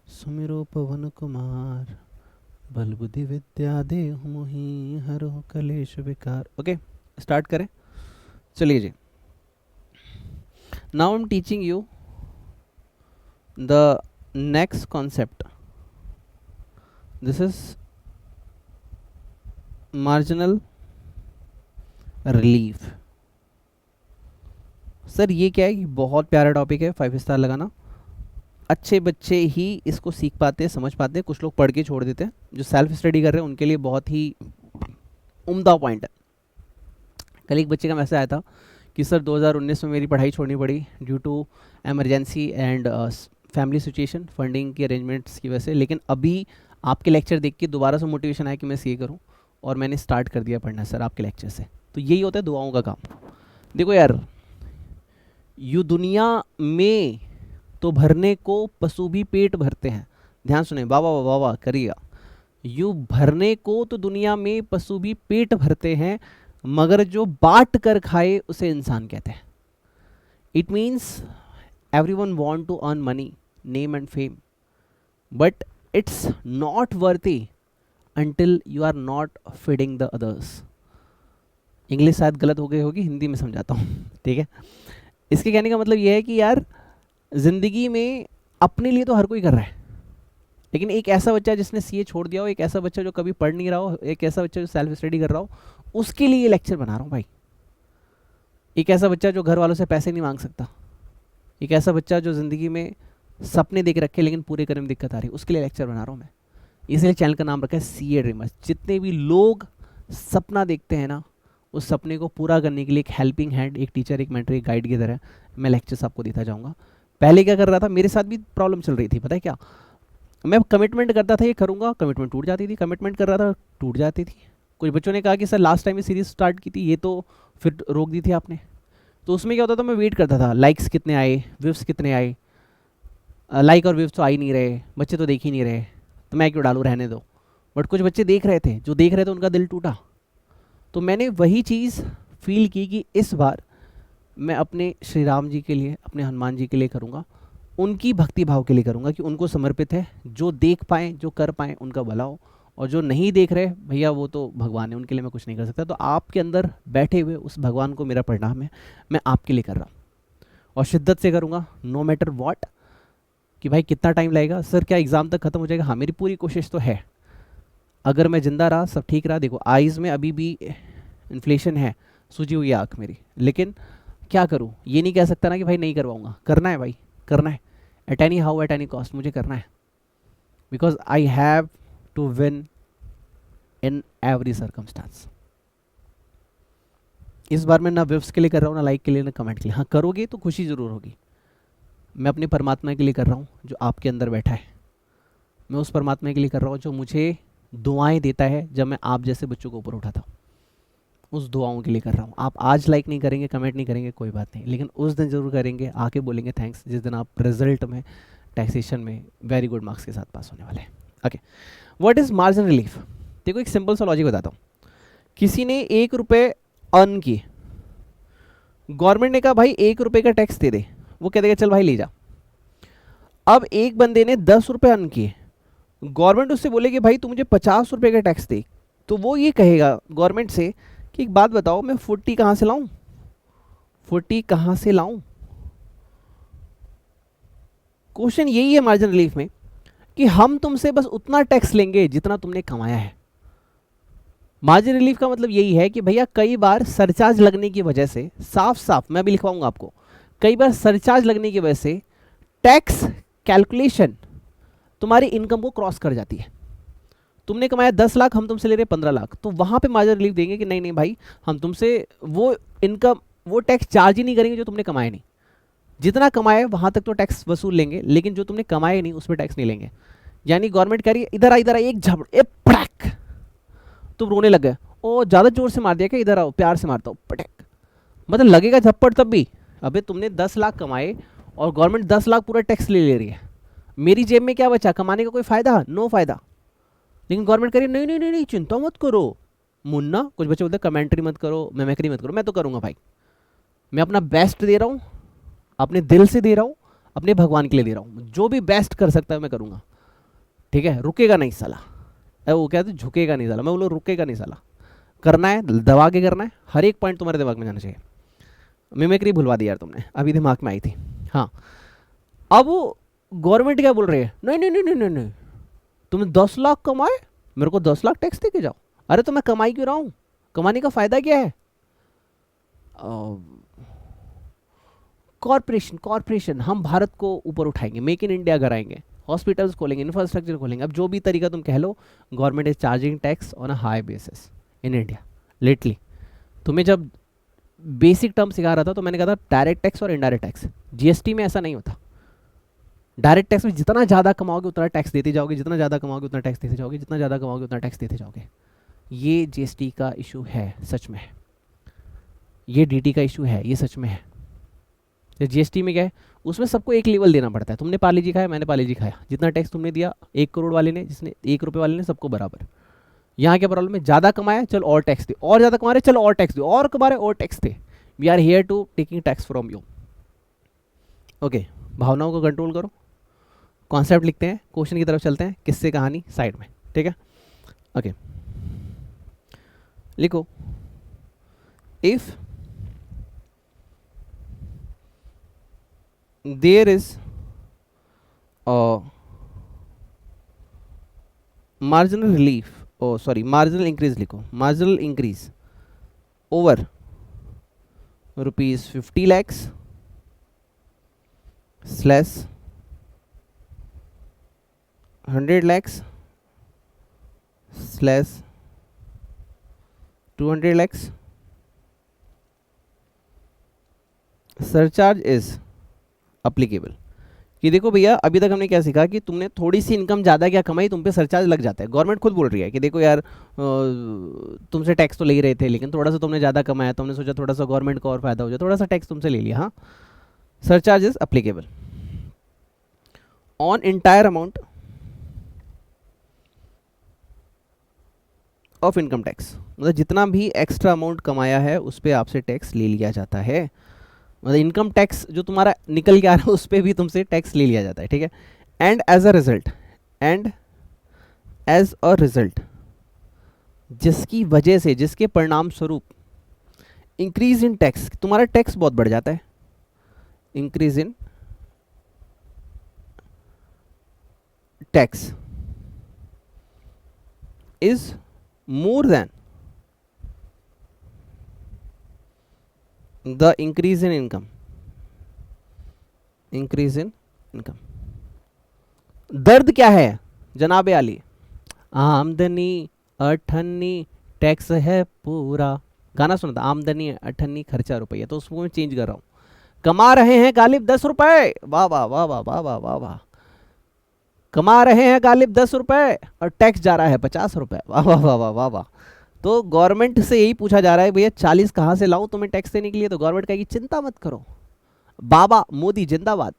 Speaker 1: सुमिरो पवन कुमार, बल बुद्धि विद्या देहु मोहि हरहु कलेश विकार। ओके, स्टार्ट करें। चलिए जी, now I am teaching you the next concept. This is marginal relief. Sir ये क्या है कि बहुत प्यारा टॉपिक है, 5 स्टार लगाना। अच्छे बच्चे ही इसको सीख पाते हैं, समझ पाते हैं, कुछ लोग पढ़ के छोड़ देते हैं। जो सेल्फ स्टडी कर रहे हैं उनके लिए बहुत ही उम्दा पॉइंट है। कल एक बच्चे का मैसेज आया था कि सर 2019 में मेरी पढ़ाई छोड़नी पड़ी due to emergency and family situation, funding की अरेंजमेंट्स की वजह से, लेकिन अभी आपके लेक्चर देख के दोबारा से मोटिवेशन आया कि मैं सीए करूं और मैंने स्टार्ट कर दिया पढ़ना सर आपके लेक्चर से। तो यही होता है दुआओं का काम। देखो यार, यू दुनिया में तो भरने को पशु भी पेट भरते हैं। ध्यान सुने, वाह वाह वाह करिएगा। यू भरने को तो दुनिया में पशु भी पेट भरते हैं, मगर जो बांट कर खाए उसे इंसान कहते हैं। It means everyone want to earn money, name and fame, but it's not worthy until you are not feeding the others। English शायद गलत हो गई होगी, हिंदी में समझाता हूँ, ठीक है। इसके कहने का मतलब यह है कि यार ज़िंदगी में अपने लिए तो हर कोई कर रहा है, लेकिन एक ऐसा बच्चा जिसने सीए छोड़ दिया हो, एक ऐसा बच्चा जो कभी पढ़ नहीं रहा हो, एक ऐसा बच्चा जो सेल्फ स्टडी कर रहा हो, उसके लिए ये लेक्चर बना रहा हूँ भाई। एक ऐसा बच्चा जो घर वालों से पैसे नहीं मांग सकता, एक ऐसा बच्चा जो ज़िंदगी में सपने देख रखे लेकिन पूरे करने में दिक्कत आ रही है, उसके लिए लेक्चर बना रहा हूँ मैं। इसलिए चैनल का नाम रखा है सीए ड्रीमर्स। जितने भी लोग सपना देखते हैं ना, उस सपने को पूरा करने के लिए एक हेल्पिंग हैंड, एक टीचर, एक मेंटर, एक गाइड की तरह मैं लेक्चर्स आपको देता जाऊँगा। पहले क्या कर रहा था, मेरे साथ भी प्रॉब्लम चल रही थी, पता है क्या, मैं कमिटमेंट करता था ये करूँगा, कमिटमेंट टूट जाती थी, कमिटमेंट कर रहा था टूट जाती थी। कुछ बच्चों ने कहा कि सर लास्ट टाइम ये सीरीज स्टार्ट की थी, ये तो फिर रोक दी थी आपने। तो उसमें क्या होता था, मैं वेट करता था लाइक्स कितने आए, व्यूज़ कितने आए। लाइक और व्यूज़ तो आ ही नहीं रहे, बच्चे तो देख ही नहीं रहे, तो मैं क्यों डालूँ, रहने दो। बट कुछ बच्चे देख रहे थे, जो देख रहे थे उनका दिल टूटा। तो मैंने वही चीज़ फील की कि इस बार मैं अपने श्री राम जी के लिए, अपने हनुमान जी के लिए करूँगा, उनकी भक्ति भाव के लिए करूँगा कि उनको समर्पित है। जो देख पाएँ, जो कर पाएँ, उनका भला हो, और जो नहीं देख रहे भैया वो तो भगवान है, उनके लिए मैं कुछ नहीं कर सकता। तो आपके अंदर बैठे हुए उस भगवान को मेरा प्रणाम है, मैं आपके लिए कर रहा हूँ और शिद्दत से करूँगा, नो मैटर व्हाट। कि भाई कितना टाइम लगेगा सर, क्या एग्ज़ाम तक ख़त्म हो जाएगा? हाँ, मेरी पूरी कोशिश तो है। अगर मैं ज़िंदा रहा, सब ठीक रहा, देखो आइज़ में अभी भी इन्फ्लेशन है, सूजी हुई आँख मेरी, लेकिन क्या करूँ, ये नहीं कह सकता ना कि भाई नहीं करवाऊँगा। करना है भाई, करना है, at any how, at any cost मुझे करना है, because I have to win in every circumstance. इस बार मैं ना व्यूज के लिए कर रहा हूँ, ना लाइक के लिए, ना कमेंट के लिए। हाँ, करोगे तो खुशी ज़रूर होगी। मैं अपने परमात्मा के लिए कर रहा हूँ जो आपके अंदर बैठा है। मैं उस परमात्मा के लिए कर रहा हूँ जो मुझे दुआएं देता है जब मैं आप जैसे बच्चों को ऊपर उठाता हूँ। उस दुआओं के लिए कर रहा हूँ। आप आज लाइक नहीं करेंगे, कमेंट नहीं करेंगे, कोई बात नहीं, लेकिन उस दिन ज़रूर करेंगे, आके बोलेंगे थैंक्स, जिस दिन आप रिजल्ट में, टैक्सेशन में वेरी गुड मार्क्स के साथ पास होने वाले हैं। Okay, what is margin relief? देखो एक सिंपल सा लॉजिक बताता हूँ। किसी ने 1 रुपये अर्न किए, गवर्नमेंट ने कहा भाई 1 रुपये का टैक्स दे दे, वो कह देगा चल भाई ले जा। अब एक बंदे ने 10 रुपये अर्न किए, गवर्नमेंट उससे बोले कि भाई तू मुझे 50 रुपये का टैक्स दे, तो वो ये कहेगा गवर्नमेंट से कि एक बात बताओ, मैं 40 कहाँ से लाऊं, 40 कहाँ से लाऊं? क्वेश्चन यही है मार्जिन रिलीफ में कि हम तुमसे बस उतना टैक्स लेंगे जितना तुमने कमाया है। मार्जिन रिलीफ का मतलब यही है कि भैया कई बार सरचार्ज लगने की वजह से, साफ साफ मैं भी लिखवाऊंगा आपको, कई बार सरचार्ज लगने की वजह से टैक्स कैलकुलेशन तुम्हारी इनकम को क्रॉस कर जाती है। तुमने कमाया 10 लाख, हम तुमसे ले रहे 15 लाख, तो वहां पे मार्जिन रिलीफ देंगे कि नहीं नहीं भाई, हम तुमसे वो इनकम, वो टैक्स चार्ज ही नहीं करेंगे जो तुमने कमाया नहीं। जितना कमाए वहां तक तो टैक्स वसूल लेंगे, लेकिन जो तुमने कमाए नहीं उस पर टैक्स नहीं लेंगे। यानी गवर्नमेंट कह रही है इधर आ, इधर आ, एक झपड़, एक पटक, तुम रोने लग गए, ओ ज़्यादा जोर से मार दिया क्या, इधर आओ, प्यार से मारता हूँ, पटक, मतलब लगेगा झप्पड़ तब भी। अबे तुमने 10 लाख कमाए और गवर्नमेंट 10 लाख पूरा टैक्स ले रही है, मेरी जेब में क्या बचा, कमाने का कोई फ़ायदा, नो फायदा। लेकिन गवर्नमेंट कह रही नहीं नहीं नहीं नहीं, चिंता मत करो मुन्ना, कुछ बच्चे बोलते कमेंट्री मत करो, मेमेक्री मत करो, मैं तो करूँगा भाई, मैं अपना बेस्ट दे रहा हूँ, अपने दिल से दे रहा हूँ, अपने भगवान के लिए दे रहा हूँ, जो भी बेस्ट कर सकता है मैं करूँगा, ठीक है, रुकेगा नहीं साला। वो कहते झुकेगा नहीं साला, मैं बोलो रुकेगा नहीं साला, करना है दबा के करना है, हर एक पॉइंट तुम्हारे दिमाग में जाना चाहिए। मिमिक्री भुलवा दी यार तुमने, अभी दिमाग में आई थी। हाँ, अब गवर्नमेंट क्या बोल रही है, नहीं नहीं नहीं नहीं नहीं नहीं, तुमने 10 लाख कमाए, मेरे को 10 लाख टैक्स दे के जाओ। अरे तो मैं कमाई क्यों रहा हूँ, कमाने का फायदा क्या है। कॉरपोरेशन कॉरपोरेशन, हम भारत को ऊपर उठाएंगे, मेक इन इंडिया कराएंगे, हॉस्पिटल्स खोलेंगे, इंफ्रास्ट्रक्चर खोलेंगे, अब जो भी तरीका तुम कह लो, government is charging tax on a high basis in India lately. तुम्हें जब बेसिक टर्म सिखा रहा था तो मैंने कहा था डायरेक्ट टैक्स और इनडायरेक्ट टैक्स, जीएसटी में ऐसा नहीं होता। डायरेक्ट टैक्स में जितना ज़्यादा कमाओगे उतना टैक्स देते जाओगे, जितना ज़्यादा कमाओगे उतना टैक्स देते जाओगे, जितना ज़्यादा कमाओगे उतना टैक्स देते जाओगे। ये जीएसटी का इशू है सच में, ये डीटी का इशू है, ये सच में है। जीएसटी में क्या है, उसमें सबको एक लेवल देना पड़ता है, तुमने पाली जी खाया, मैंने पाली जी खाया, जितना टैक्स तुमने दिया 1 करोड़ वाले ने, जिसने 1 रुपये वाले ने, सबको बराबर। यहाँ क्या प्रॉब्लम है, ज़्यादा कमाया चलो और टैक्स दे, और ज़्यादा कमा रहे चलो और टैक्स दो, और कमा रहे और टैक्स दे। We are here to taking tax from you. Okay, भावनाओं को कंट्रोल करो, कॉन्सेप्ट लिखते हैं, क्वेश्चन की तरफ चलते हैं, किस्से कहानी साइड में, ठीक है। ओके, लिखो, if there is a marginal relief, oh sorry, marginal increase, लिखो marginal increase over rupees 50 lakhs slash 100 lakhs slash 200 lakhs, surcharge is applicable. कि देखो भैया अभी तक हमने क्या सीखा कि तुमने थोड़ी सी इनकम ज़्यादा क्या कमाई, तुम पे सरचार्ज लग जाता है। गवर्नमेंट खुद बोल रही है कि देखो यार तुमसे टैक्स तो ले ही रहे थे, लेकिन थोड़ा सा तुमने ज़्यादा कमाया, तुमने सोचा थोड़ा सा गवर्नमेंट को और फायदा हो जाए, थोड़ा सा टैक्स तुमसे ले लिया। हाँ, surcharge is applicable on entire amount of income tax, मतलब जितना भी एक्स्ट्रा अमाउंट कमाया है उस पर आपसे टैक्स ले लिया जाता है। मतलब इनकम टैक्स जो तुम्हारा निकल के आ रहा है उस पर भी तुमसे टैक्स ले लिया जाता है, ठीक है। एंड एज अ रिजल्ट, जिसकी वजह से, जिसके परिणाम स्वरूप इंक्रीज इन टैक्स, तुम्हारा टैक्स बहुत बढ़ जाता है, increase in tax is more than the increase in income, increase in income. दर्द क्या है जनाबे आली, आमदनी अठन्नी टैक्स है पूरा, गाना सुना था, आमदनी अठन्नी खर्चा रुपया, तो उसको मैं चेंज कर रहा हूँ, कमा रहे हैं गालिब 10 रुपए, वाह वाह वाह वाह वाह वाह वाह वाह, कमा रहे हैं गालिब 10 रुपए और टैक्स जा रहा है 50 रुपए, वाह वाह वाह वाह वाह वाह। तो गवर्नमेंट से यही पूछा जा रहा है भैया 40 कहाँ से लाऊं तुम्हें टैक्स देने के लिए, तो गवर्नमेंट कहेगी चिंता मत करो, बाबा मोदी जिंदाबाद।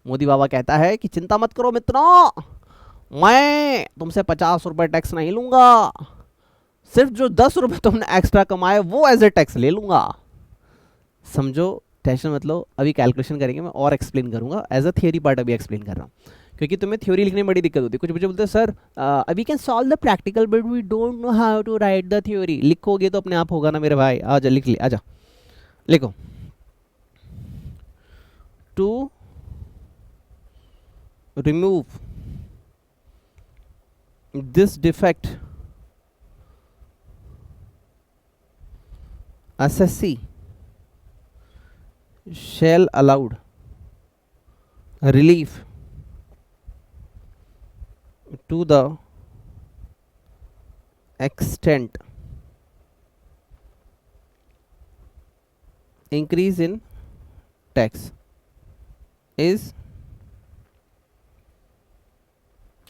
Speaker 1: मोदी बाबा कहता है कि चिंता मत करो मित्रों, मैं तुमसे 50 रुपए टैक्स नहीं लूंगा, सिर्फ जो 10 रुपए तुमने एक्स्ट्रा कमाए वो एज ए टैक्स ले लूंगा। समझो, टेंशन मत लो, अभी कैलकुलेशन करेंगे, मैं और एक्सप्लेन करूंगा, एज अ थियोरी पार्ट अभी एक्सप्लेन कर रहा हूँ, क्योंकि तुम्हें थ्योरी लिखने में बड़ी दिक्कत होती है। कुछ बच्चे बोलते हैं sir we can solve the practical but we don't know how to write the theory. लिखोगे तो अपने आप होगा ना मेरे भाई, आजा लिख ले, आजा लिखो, to remove this defect assessee shall allowed relief to the extent increase in tax is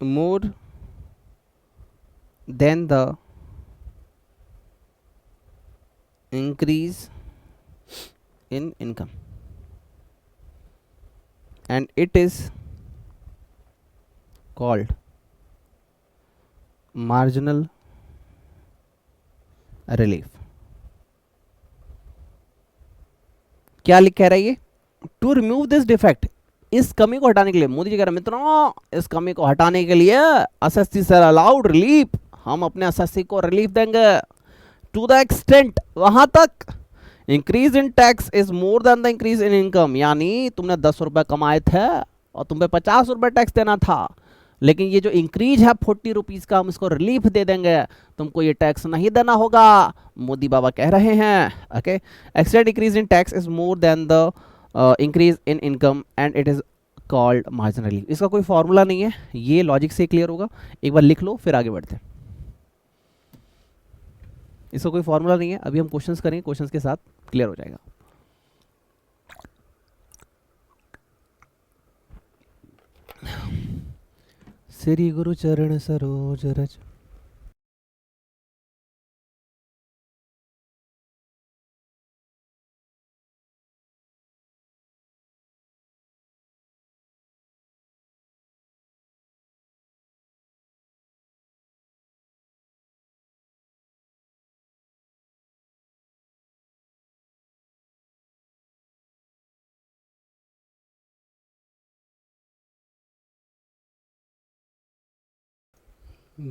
Speaker 1: more than the increase in income, and it is called marginal relief. क्या लिख कह रहा है ये? टू रिमूव दिस डिफेक्ट, इस कमी को हटाने के लिए, मोदी जी कह रहे हैं मित्रों इस कमी को हटाने के लिए एसएससी सर अलाउड रिलीफ, हम अपने एसएससी को रिलीफ देंगे टू द एक्सटेंट, वहां तक increase in tax is more than the increase in income, यानी तुमने 10 रुपए कमाए थे और तुम पे 50 रुपए टैक्स देना था, लेकिन ये जो इंक्रीज है 40 रुपीज का हम इसको रिलीफ दे देंगे, तुमको ये टैक्स नहीं देना होगा, मोदी बाबा कह रहे हैं. Okay, extent increase in tax is more than the increase in income and it is called marginal relief. इसका कोई फॉर्मूला नहीं है, ये लॉजिक से क्लियर होगा, एक बार लिख लो फिर आगे बढ़ते हैं. इसका कोई फॉर्मूला नहीं है, अभी हम क्वेश्चंस करेंगे, क्वेश्चंस के साथ क्लियर हो जाएगा. श्री गुरु चरण सरोज रज.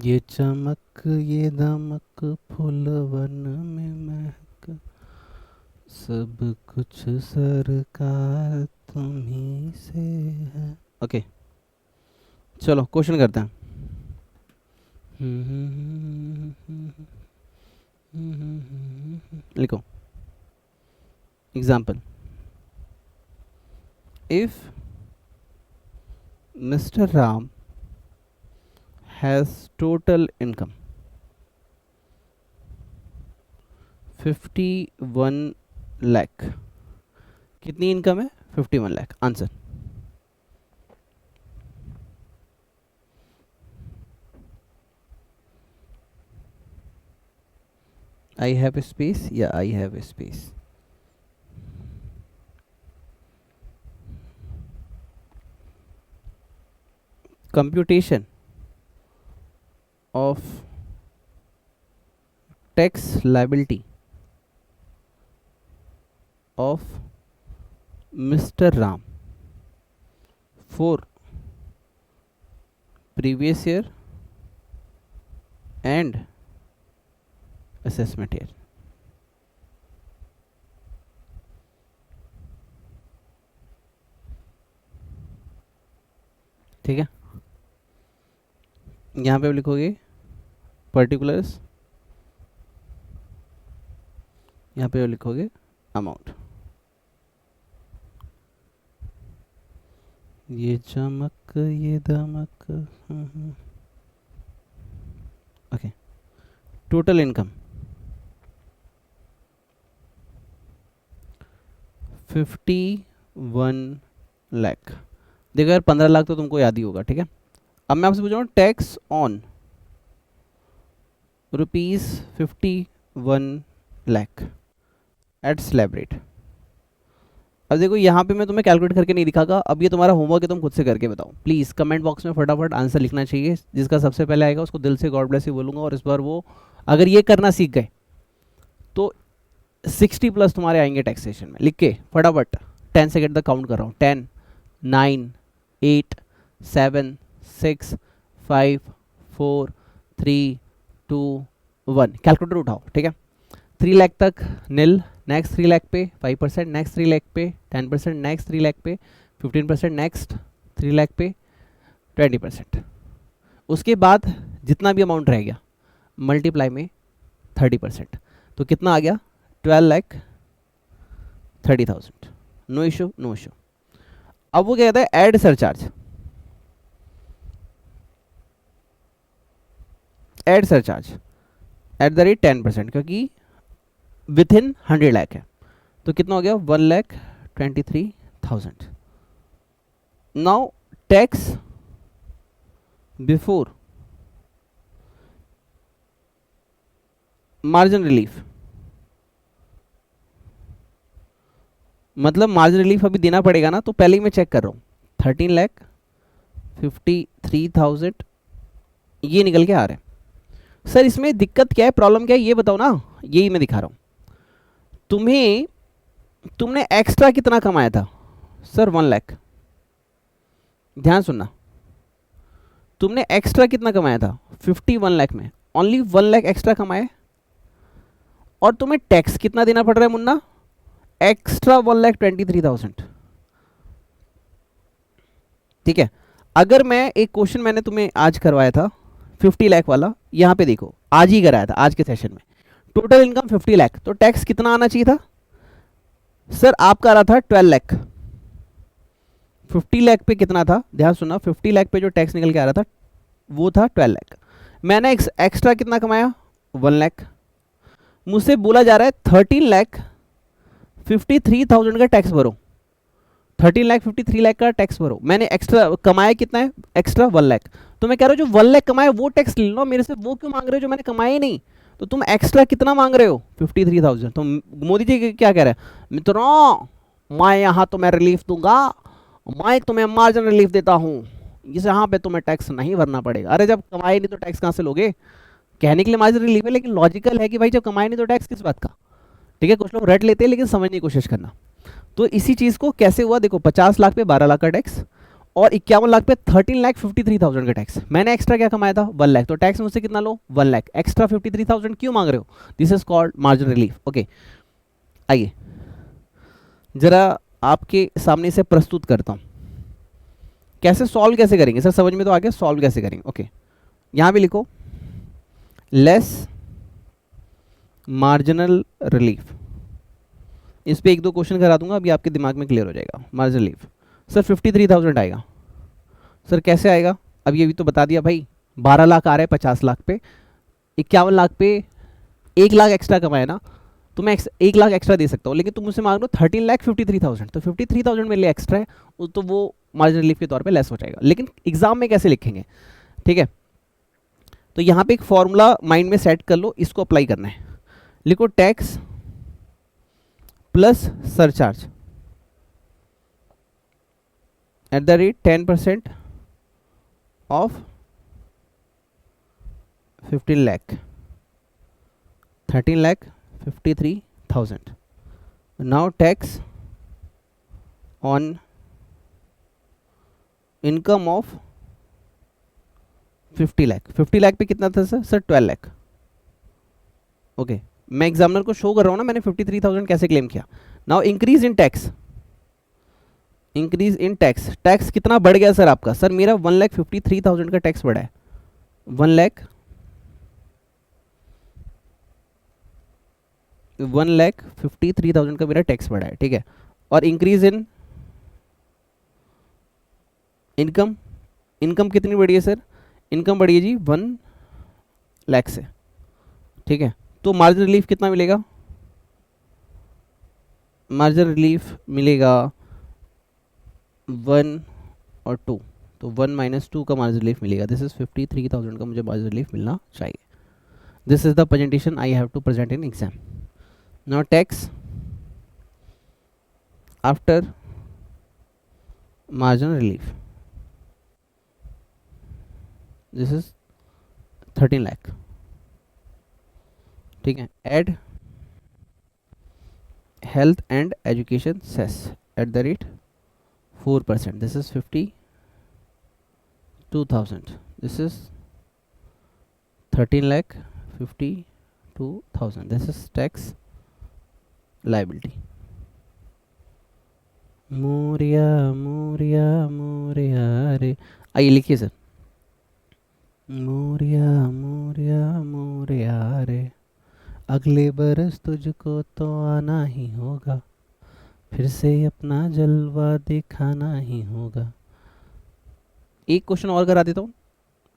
Speaker 1: ये चमक ये दमक फूलवन में महक, सब कुछ सरकार तुम्ही से है. ओके चलो क्वेश्चन करते हैं. लिखो example. If mister Ram has total income 51 lakh, कितनी इनकम है? 51 lakh. Answer I have a space, yeah I have a space. Computation of tax liability of Mr. Ram for previous year and assessment year. ठीक है, यहाँ पे लिखोगे particulars, यहाँ पे लिखोगे अमाउंट. ये चमक ये दमक. Okay, total income 51 lakh. देखो यार 15 लाख तो तुमको याद ही होगा, ठीक है. अब मैं आपसे पूछ रहा हूँ tax on ₹51 lakh at slab rate. अब देखो यहाँ पे मैं तुम्हें कैलकुलेट करके नहीं दिखागा, अब ये तुम्हारा होमवर्क है, तुम खुद से करके बताओ. प्लीज़ कमेंट बॉक्स में फटाफट आंसर लिखना चाहिए, जिसका सबसे पहले आएगा उसको दिल से गॉड ब्लेस यू बोलूँगा. और इस बार वो अगर ये करना सीख गए तो 60+ तुम्हारे आएंगे टैक्सेशन में. लिख के फटाफट 10 सेकेंड तक काउंट कर रहा हूँ. 10 9 8 7 6 5 4 3 2 1. कैलकुलेटर उठाओ, ठीक है. 3 लाख तक नील, नेक्स्ट 3 लाख पे 5%, नेक्स्ट 3 लाख पे 10%, नेक्स्ट 3 लाख पे 15%, नेक्स्ट 3 लाख पे 20%. उसके बाद जितना भी अमाउंट रह गया मल्टीप्लाई में 30%, तो कितना आ गया 12,30,000। No issue, no issue. अब वो क्या कहता है, add surcharge. Add surcharge at the rate 10%, क्योंकि विथ इन 100 लाख है, तो कितना हो गया 1,23,000। Now tax before margin relief, मतलब मार्जिन रिलीफ अभी देना पड़ेगा ना, तो पहले ही मैं चेक कर रहा हूँ 13,53,000 ये निकल के आ रहे हैं। सर इसमें दिक्कत क्या है, प्रॉब्लम क्या है, ये बताओ ना, यही मैं दिखा रहा हूँ। तुमने एक्स्ट्रा कितना कमाया था सर 1 लाख, ध्यान सुनना, तुमने एक्स्ट्रा कितना कमाया था 51 लाख में, ओनली 1 लाख एक्स्ट्रा कमाए, और तुम्हें टैक्स कितना देना पड़ रहा है मुन्ना, एक्स्ट्रा 1,23,000। ठीक है, अगर मैं एक क्वेश्चन मैंने तुम्हें आज करवाया था 50 लाख वाला, यहां पे देखो आज ही कराया था, आज के सेशन में, टोटल इनकम 50 लाख, तो टैक्स कितना आना चाहिए था सर, आपका आ रहा था 12 लाख। 50 लाख पे कितना था, ध्यान सुनना, 50 लाख पे जो टैक्स निकल के आ रहा था वो था 12 लाख। मैंने एक्स्ट्रा कितना कमाया 1 लाख, मुझसे बोला जा रहा है 13,53,000 का टैक्स भरो, 13,53 लाख का टैक्स भरो। मैंने एक्स्ट्रा कमाया कितना है, एक्स्ट्रा 1 लाख, तो मैं कह रहा हूँ जो 1 लाख कमाया वो टैक्स ले लो मेरे से, वो क्यों मांग रहे हो जो मैंने कमाया ही नहीं, तो तुम एक्स्ट्रा कितना मांग रहे हो 53,000। तो मोदी जी क्या कह रहे हैं, मित्रों मैं यहाँ तुम्हें रिलीफ दूंगा, मैं तुम्हें मार्जिन रिलीफ देता हूँ, इस यहाँ पे तुम्हें टैक्स नहीं भरना पड़ेगा। अरे जब कमाए नहीं तो टैक्स कहाँ से लोगे, कहने के लिए मार्जिन रिलीफ है, लेकिन लॉजिकल है कि भाई जब कमाए नहीं तो टैक्स किस बात का। ठीक है, कुछ लोग रट लेते हैं लेकिन समझने की कोशिश करना। तो इसी चीज़ को कैसे हुआ देखो, 50 लाख पे 12 लाख का टैक्स, और 51 लाख पे 13,53,000 का टैक्स। मैंने एक्स्ट्रा क्या कमाया था 1 लाख, तो टैक्स मुझसे कितना लो 1 लाख, एक्स्ट्रा 53,000 क्यों मांग रहे हो, this is called margin relief. Okay, आइए जरा आपके सामने से प्रस्तुत करता हूं, कैसे सॉल्व कैसे करेंगे सर, समझ में तो आ गया, सॉल्व कैसे करेंगे। ओके, यहां भी लिखो लेस मार्जिनल रिलीफ, इस पे एक दो क्वेश्चन करा दूंगा, अभी आपके दिमाग में क्लियर हो जाएगा। मार्जिनल रिलीफ सर 53,000 आएगा, सर कैसे आएगा, अब ये भी तो बता दिया भाई, 12 लाख आ रहा है 50 लाख पे, 51 लाख पे 1 लाख एक्स्ट्रा कमाया ना, तो मैं 1 लाख एक्स्ट्रा दे सकता हूँ, लेकिन तुम मुझसे मांग लो 13,53,000, तो 53,000 मेरे लिए एक्स्ट्रा है, तो वो मार्जिनल रिलीफ के तौर पे लेस हो जाएगा। लेकिन एग्जाम में कैसे लिखेंगे, ठीक है, तो यहाँ पे एक फॉर्मूला माइंड में सेट कर लो, इसको अप्लाई करना है। लिखो tax plus surcharge at the rate 10% of 15 lakh, 13,53,000। Now tax on income of 50 lakh, 50 lakh पे कितना था सर 12 लाख। ओके, मैं एग्जामिनर को शो कर रहा हूं ना मैंने 53,000 कैसे क्लेम किया। Now increase in tax, increase in tax, tax कितना बढ़ गया सर आपका, सर मेरा 1,53,000 का टैक्स बढ़ा है, 1,53,000 का मेरा टैक्स बढ़ा है, ठीक है। और इंक्रीज इन इनकम, इनकम कितनी बढ़ी है सर, इनकम बढ़ी है जी 1 लाख से, ठीक है। तो मार्जिन रिलीफ कितना मिलेगा, मार्जिन रिलीफ मिलेगा 1 और 2, तो 1 - 2 का मार्जिन रिलीफ मिलेगा। दिस इज 53,000 का मुझे मार्जिन रिलीफ मिलना चाहिए। This is the presentation I have to present in exam. Now tax after margin relief, this is 13 lakh, ठीक है। Add health and education cess at the rate 4%, this is 52,000, this is 13,52,000, this is tax liability. मोरिया मोरिया मोरिया रे, आइए लिखिए sir, Moriya मोरिया मोरिया रे, अगले बरस तुझको तो आना ही होगा, फिर से अपना जलवा दिखाना ही होगा। एक क्वेश्चन और करा देता हूँ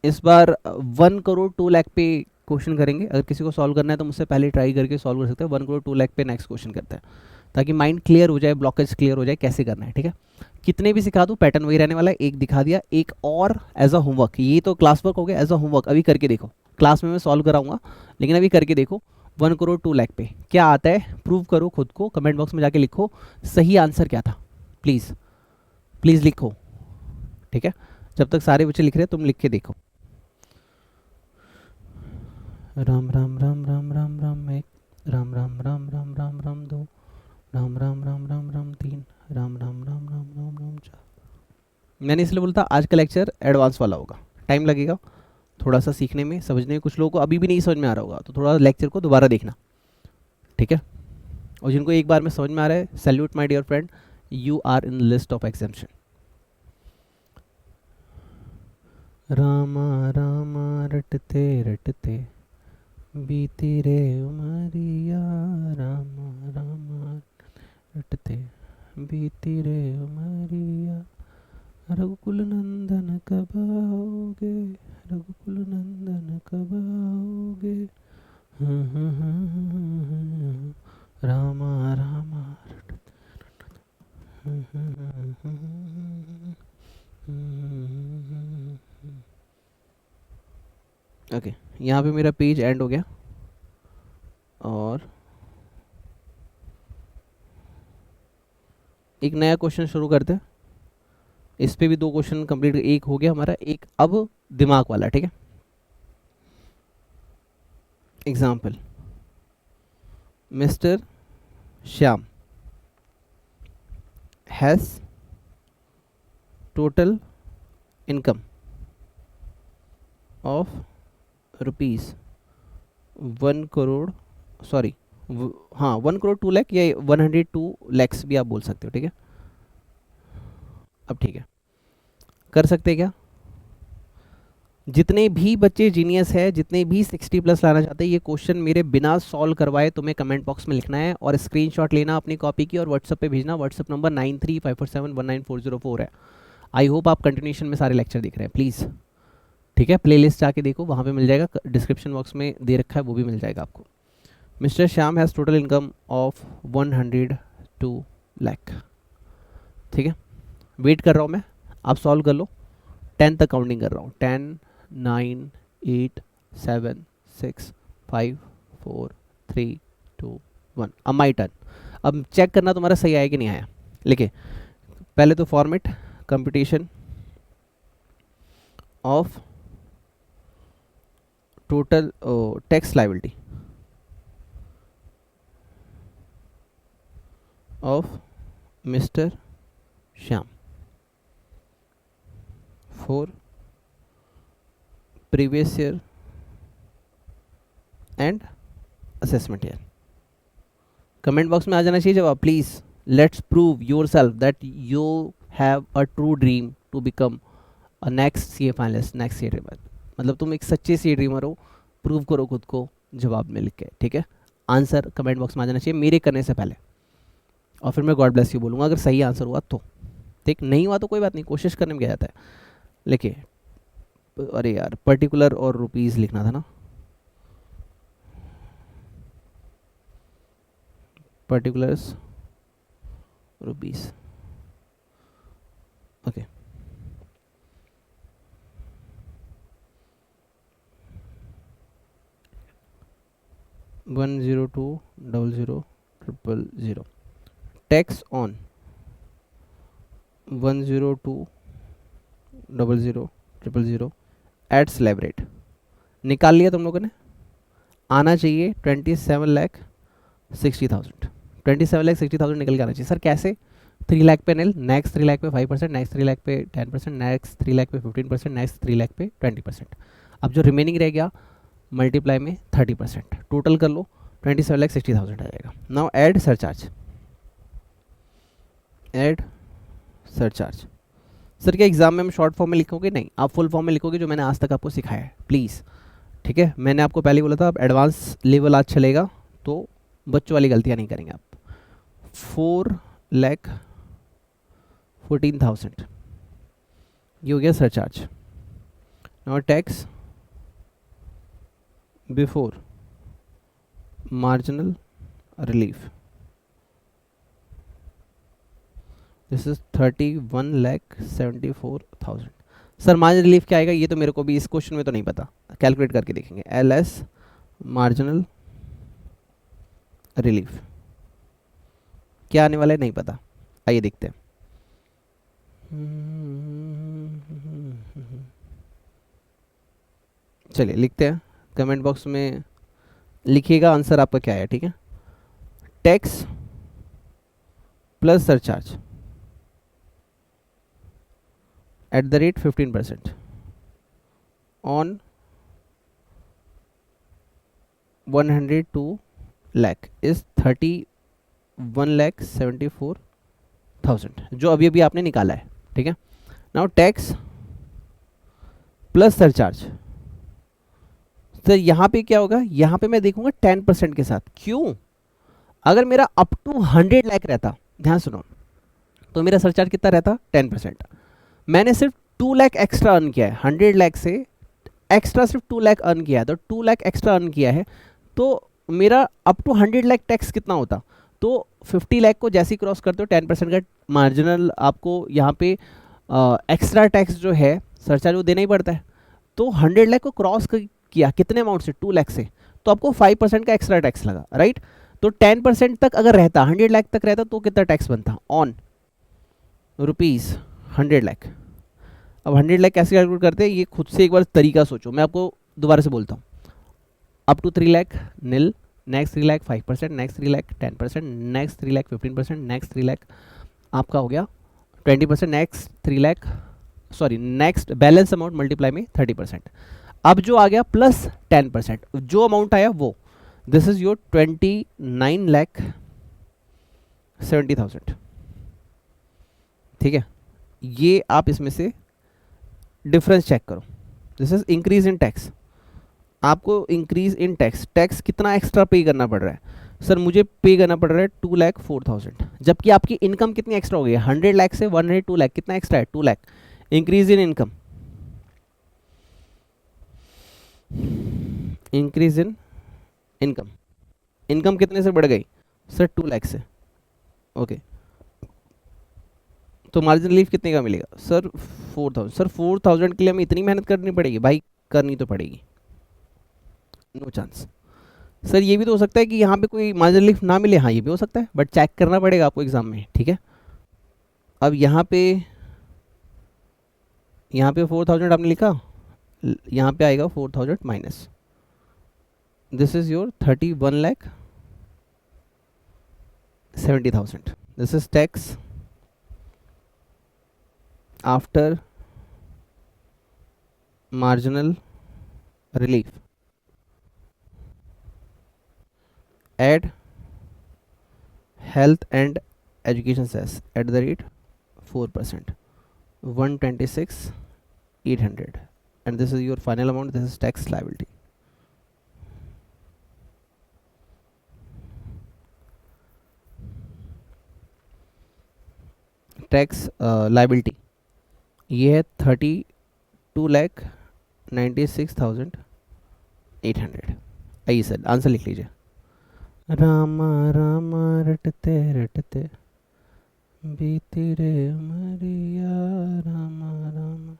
Speaker 1: इस बार। 1 करोड़ 2 लाख पे क्वेश्चन करेंगे। अगर किसी को सॉल्व करना है तो मुझसे पहले ट्राई करके सॉल्व कर सकते हैं। 1 करोड़ 2 लाख पे नेक्स्ट क्वेश्चन करते हैं, ताकि माइंड क्लियर हो जाए, ब्लॉकेज क्लियर हो जाए कैसे करना है। ठीक है, कितने भी सिखा दूँ पैटर्न वही रहने वाला है। एक दिखा दिया, एक और एज अ होमवर्क। ये तो क्लास वर्क हो गया, एज अ होमवर्क अभी करके देखो। क्लास में मैं सॉल्व कराऊंगा, लेकिन अभी करके देखो। 1 करोड़ 2 लाख पे क्या आता है, प्रूव करो खुद को। कमेंट बॉक्स में जाके लिखो सही आंसर क्या था, प्लीज़ प्लीज़ लिखो। ठीक है, जब तक सारे बच्चे लिख रहे हैं तुम लिख के देखो। राम राम राम राम राम राम एक, राम राम राम राम राम राम दो, राम राम राम राम राम तीन, राम राम राम राम राम राम चार। मैंने इसलिए बोलता आज का लेक्चर एडवांस वाला होगा, टाइम लगेगा थोड़ा सा सीखने में, समझने में। कुछ लोगों को अभी भी नहीं समझ में आ रहा होगा, तो थोड़ा लेक्चर को दोबारा देखना। ठीक है, और जिनको एक बार में समझ में आ रहा है, salute my dear friend, you are in list of exemption. Rama Rama रटते रटते बीती रे उमरिया, रामा रामा रटते बीती रे उमरिया, रघुकुल नंदन कब आओगे, रघुकुल नंदन कब आओगे, रामा रामा ओके। यहाँ पे मेरा पेज एंड हो गया, और एक नया क्वेश्चन शुरू करते हैं। इस पे भी 2 क्वेश्चन कंप्लीट, एक हो गया हमारा, एक अब दिमाग वाला। ठीक है, example, mister Shyam has total income of rupees 1 crore, sorry हाँ 1 करोड़ 2 लाख, या 102 लैक्स भी आप बोल सकते हो। ठीक है, अब ठीक है, कर सकते हैं क्या? जितने भी बच्चे जीनियस है, जितने भी 60+ लाना चाहते हैं, ये क्वेश्चन मेरे बिना सॉल्व करवाए तुम्हें कमेंट बॉक्स में लिखना है, और स्क्रीनशॉट लेना अपनी कॉपी की और व्हाट्सएप पे भेजना। व्हाट्सएप नंबर 9354719404 है। आई होप आप कंटिन्यूशन में सारे लेक्चर देख रहे हैं, प्लीज़। ठीक है, प्लेलिस्ट जाके देखो, वहाँ पे मिल जाएगा, डिस्क्रिप्शन बॉक्स में दे रखा है, वो भी मिल जाएगा आपको। Mister Shyam has total income of 102 lakh. ठीक है, वेट कर रहा हूँ मैं, आप सॉल्व कर लो। 10 तक काउंटिंग कर रहा हूँ। 10 9 8 7 6 5 4 3 2 1। अब माई टर्न। अब चेक करना तुम्हारा सही आया कि नहीं आया। लिखे पहले तो format computation of total tax liability of mister Shyam for previous year and assessment year. Comment box में आ जाना चाहिए जवाब, please. Let's prove yourself that you have a true dream to become a next C A finalist, next C A dreamer. मतलब तुम एक सच्चे सी A dreamer हो, प्रूव करो खुद को जवाब में लिख के। ठीक है, आंसर कमेंट बॉक्स में आ जाना चाहिए मेरे करने से पहले, और फिर मैं गॉड ब्लेस यू बोलूँगा अगर सही आंसर हुआ तो। ठीक, नहीं हुआ तो कोई बात नहीं, कोशिश करने में क्या जाता है। लिखिए, अरे यार पर्टिकुलर और रुपीज़ लिखना था ना, particulars rupees. Okay, one 1020000 tax on 1020000 at slab rate. निकाल लिया तुम लोगों ने, आना चाहिए 27,60,000। 27,60,000 निकल के आना चाहिए। सर कैसे? 3 लाख पे निल, नेक्स्ट 3 लाख पे 5%, नेक्स्ट 3 लाख पे 10%, नेक्स्ट 3 लाख पे 15%, नेक्स्ट 3 लाख पे 20%। अब जो रिमेनिंग रह गया मल्टीप्लाई में 30%, टोटल कर लो 27,60,000 आ जाएगा। Now add surcharge, add surcharge sir क्या एग्जाम में हम शॉर्ट फॉर्म में लिखोगे? नहीं, आप फुल फॉर्म में लिखोगे जो मैंने आज तक आपको सिखाया है, प्लीज़। ठीक है, मैंने आपको पहले ही बोला था आप एडवांस लेवल आज चलेगा तो बच्चों वाली गलतियाँ नहीं करेंगे आप। 4,14,000 ये हो गया surcharge. Now tax before marginal relief, this is 31,74,000। Sir marginal relief क्या आएगा ये तो मेरे को भी इस क्वेश्चन में तो नहीं पता, कैलकुलेट करके देखेंगे। एल एस मार्जिनल रिलीफ क्या आने वाला है नहीं पता, आइए देखते हैं। चलिए लिखते हैं, कमेंट बॉक्स में लिखिएगा आंसर आपका क्या है। ठीक है, tax plus surcharge at the rate 15% on 102 lakh is 31,74,000 जो अभी अभी आपने निकाला है। ठीक है, नाउ टैक्स प्लस सरचार्ज, तो यहाँ पे क्या होगा, यहाँ पे मैं देखूंगा 10% के साथ। क्यों? अगर मेरा अप टू 100 लाख रहता, ध्यान सुनो, तो मेरा सरचार्ज कितना रहता? 10%। मैंने सिर्फ 2 लाख एक्स्ट्रा अर्न किया है, 100 लाख से एक्स्ट्रा सिर्फ 2 लाख अर्न किया है, तो 2 लाख एक्स्ट्रा अर्न किया है तो मेरा अप टू 100 लाख टैक्स कितना होता? तो 50 लाख को जैसे ही क्रॉस करते हो 10% का मार्जिनल आपको यहाँ पे एक्स्ट्रा टैक्स जो है सरचार्ज वो देना ही पड़ता है। तो 100 लाख को क्रॉस किया कितने अमाउंट से? 2 लाख से, तो आपको 5% का एक्स्ट्रा टैक्स लगा, राइट। तो 10% तक अगर रहता, 100 लाख तक रहता तो कितना टैक्स बनता? On rupees 100 lakh. अब 100 लाख कैसे कैलकुलेट करते हैं ये खुद से एक बार तरीका सोचो, मैं आपको दोबारा से बोलता हूँ। Up to 3 lakh nil, next 3 lakh 5%, next 3 lakh 10%, next 3 lakh 15%, next 3 lakh आपका हो गया 20%, next 3 lakh sorry next balance amount multiply में 30%। अब जो आ गया प्लस 10%, जो अमाउंट आया वो, दिस इज योर 29,70,000। ठीक है, ये आप इसमें से डिफरेंस चेक करो। This is increase in tax, आपको इंक्रीज इन टैक्स, टैक्स कितना एक्स्ट्रा पे करना पड़ रहा है? सर मुझे पे करना पड़ रहा है 2,04,000, जबकि आपकी इनकम कितनी एक्स्ट्रा हो गई है? 100 लाख से 102 लाख, कितना एक्स्ट्रा है? 2 lakh. Increase in income, increase in income, income कितने से बढ़ गई? सर 2 लाख से। ओके, तो मार्जिन रिलीफ कितने का मिलेगा? सर 4,000। सर 4,000 के लिए हमें इतनी मेहनत करनी पड़ेगी? भाई करनी तो पड़ेगी, नो चांस। सर ये भी तो हो सकता है कि यहाँ पे कोई मार्जिन रिलीफ ना मिले, हाँ ये भी हो सकता है, बट चेक करना पड़ेगा आपको एग्जाम में। ठीक है, अब यहाँ पे 4,000 आपने लिखा, यहाँ पे आएगा 4,000 minus, this is your 31,70,000। This is tax after marginal relief, add health and education cess at the rate 4%, 126,800, and this is your final amount. This is tax liability. Tax liability ये है 32,96,800। आइए सर आंसर लिख लीजिए। रामा रामा रटते रटते बीती रे मरिया, रामा रामा।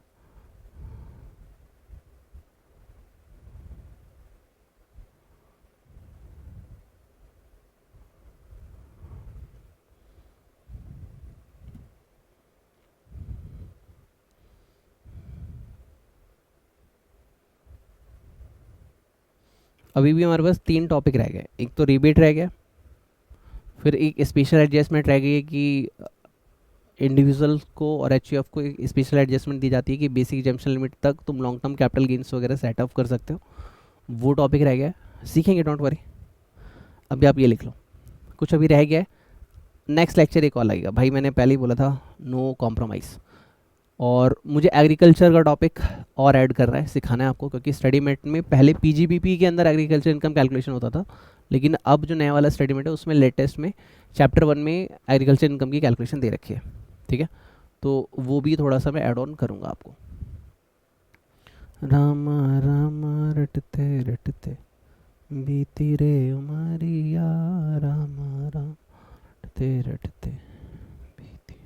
Speaker 1: अभी भी हमारे पास 3 टॉपिक रह गए, एक तो रिबेट रह गया, फिर एक स्पेशल एडजस्टमेंट रह गई है कि इंडिविजुअल को और एचयूएफ को एक स्पेशल एडजस्टमेंट दी जाती है कि बेसिक एग्जामिशन लिमिट तक तुम लॉन्ग टर्म कैपिटल गेन्स वगैरह सेटअप कर सकते हो, वो टॉपिक रह गया है, सीखेंगे, डोंट वरी। अभी आप ये लिख लो, कुछ अभी रह गया है, नेक्स्ट लेक्चर एक और लगेगा। भाई मैंने पहले ही बोला था नो कॉम्प्रोमाइज़, और मुझे एग्रीकल्चर का टॉपिक और ऐड कर रहा है, सिखाना है आपको, क्योंकि स्टडी मेट में पहले पीजीबीपी के अंदर एग्रीकल्चर इनकम कैलकुलेशन होता था, लेकिन अब जो नया वाला स्टडी मेट है उसमें लेटेस्ट में चैप्टर 1 में एग्रीकल्चर इनकम की कैलकुलेशन दे रखी है, ठीक है। तो वो भी थोड़ा सा मैं ऐड ऑन करूँगा आपको। रामा रामा रटते रटते बीती रे उमरिया, रामा राम रटते रटते बीती।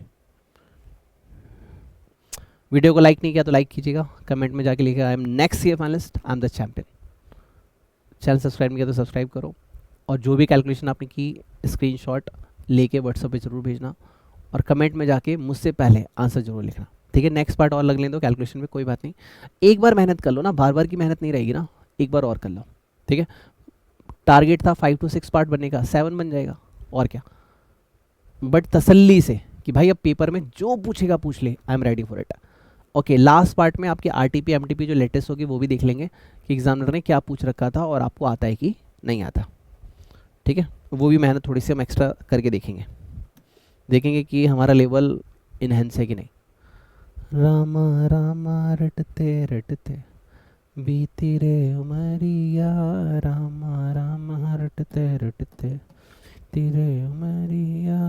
Speaker 1: वीडियो को लाइक नहीं किया तो लाइक कीजिएगा, कमेंट में जाके लिखिएगा I am next year finalist, I am the champion. Channel subscribe नहीं किया तो सब्सक्राइब करो, और जो भी कैलकुलेशन आपने की स्क्रीनशॉट लेके व्हाट्सएप पे जरूर भेजना, और कमेंट में जाके मुझसे पहले आंसर जरूर लिखना, ठीक है। नेक्स्ट पार्ट और लग लें तो कैलकुलेशन में, कोई बात नहीं, एक बार मेहनत कर लो ना, बार बार की मेहनत नहीं रहेगी ना, एक बार और कर लो, ठीक है। टारगेट था 5 to 6 पार्ट बनने का, 7 बन जाएगा और क्या, बट तसल्ली से कि भाई अब पेपर में जो पूछेगा पूछ ले, I am ready for it. Okay, last part में आपकी आरटीपी एमटीपी जो लेटेस्ट होगी वो भी देख लेंगे कि एग्जामिनर ने क्या पूछ रखा था और आपको आता है कि नहीं आता, ठीक है। वो भी मेहनत थोड़ी सी हम एक्स्ट्रा करके देखेंगे कि हमारा लेवल इनहेंस है कि नहीं। रामा रामा रटते रटते बीती रे उमरिया, रामा रामा रटते रटते तेरे उमरिया।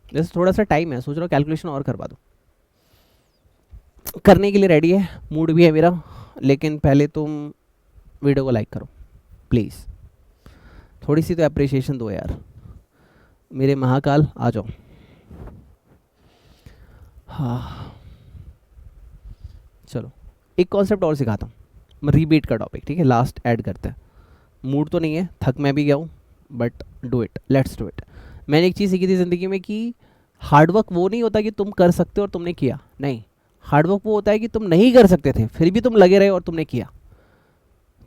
Speaker 1: जैसे थोड़ा सा टाइम है, सोच रहा हूँ कैलकुलेशन और करवा दो, करने के लिए रेडी है, मूड भी है मेरा, लेकिन पहले तुम वीडियो को लाइक करो प्लीज़, थोड़ी सी तो अप्रिसिएशन दो यार, मेरे महाकाल आ जाओ। हाँ चलो, एक कॉन्सेप्ट और सिखाता हूँ, रीबेट का टॉपिक, ठीक है, लास्ट ऐड करते हैं। मूड तो नहीं है, थक मैं भी गया हूँ, but do it, let's do it. मैंने एक चीज़ सीखी थी ज़िंदगी में कि हार्डवर्क वो नहीं होता कि तुम कर सकते हो और तुमने किया, नहीं, हार्डवर्क वो होता है कि तुम नहीं कर सकते थे फिर भी तुम लगे रहे और तुमने किया।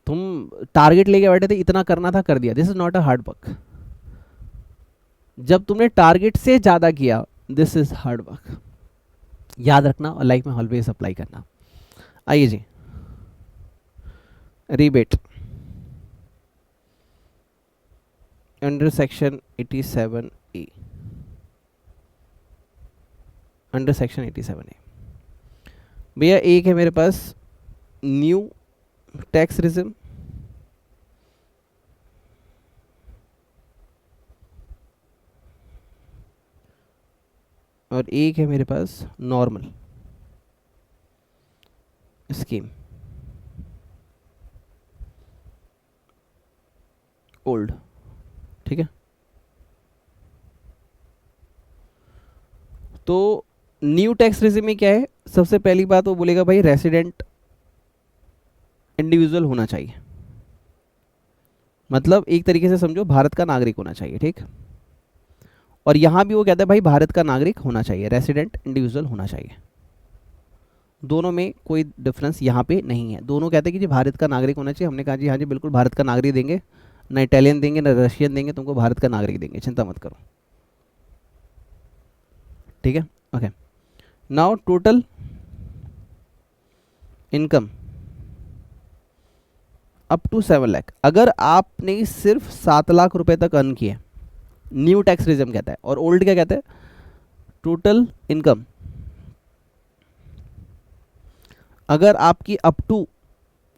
Speaker 1: तुम टारगेट लेके बैठे थे, इतना करना था, कर दिया, this is not a hard work. जब तुमने टारगेट से ज़्यादा किया, दिस इज हार्ड वर्क। याद रखना और लाइफ में ऑलवेज अप्लाई करना। आइए जी, rebate under section 87A, under section 87A भैया, एक है मेरे पास न्यू टैक्स रिजिम, और एक है मेरे पास नॉर्मल स्कीम, ओल्ड, ठीक है। तो न्यू टैक्स रिजिम में क्या है, सबसे पहली बात वो बोलेगा भाई रेसिडेंट इंडिविजुअल होना चाहिए, मतलब एक तरीके से समझो भारत का नागरिक होना चाहिए, ठीक। और यहां भी वो कहता है भाई भारत का नागरिक होना चाहिए, रेसिडेंट इंडिविजुअल होना चाहिए, दोनों में कोई डिफरेंस यहाँ पे नहीं है। दोनों कहते हैं कि जी भारत का नागरिक होना चाहिए, हमने कहा जी हाँ जी बिल्कुल भारत का नागरिक देंगे, ना इटालियन देंगे ना रशियन देंगे, तुमको भारत का नागरिक देंगे, चिंता मत करो, ठीक है। Okay, now total income up to 7 lakh, अगर आपने सिर्फ 7 लाख रुपए तक अर्न किए, न्यू टैक्स रिजिम कहता है, और ओल्ड क्या कहता है, टोटल इनकम अगर आपकी अप टू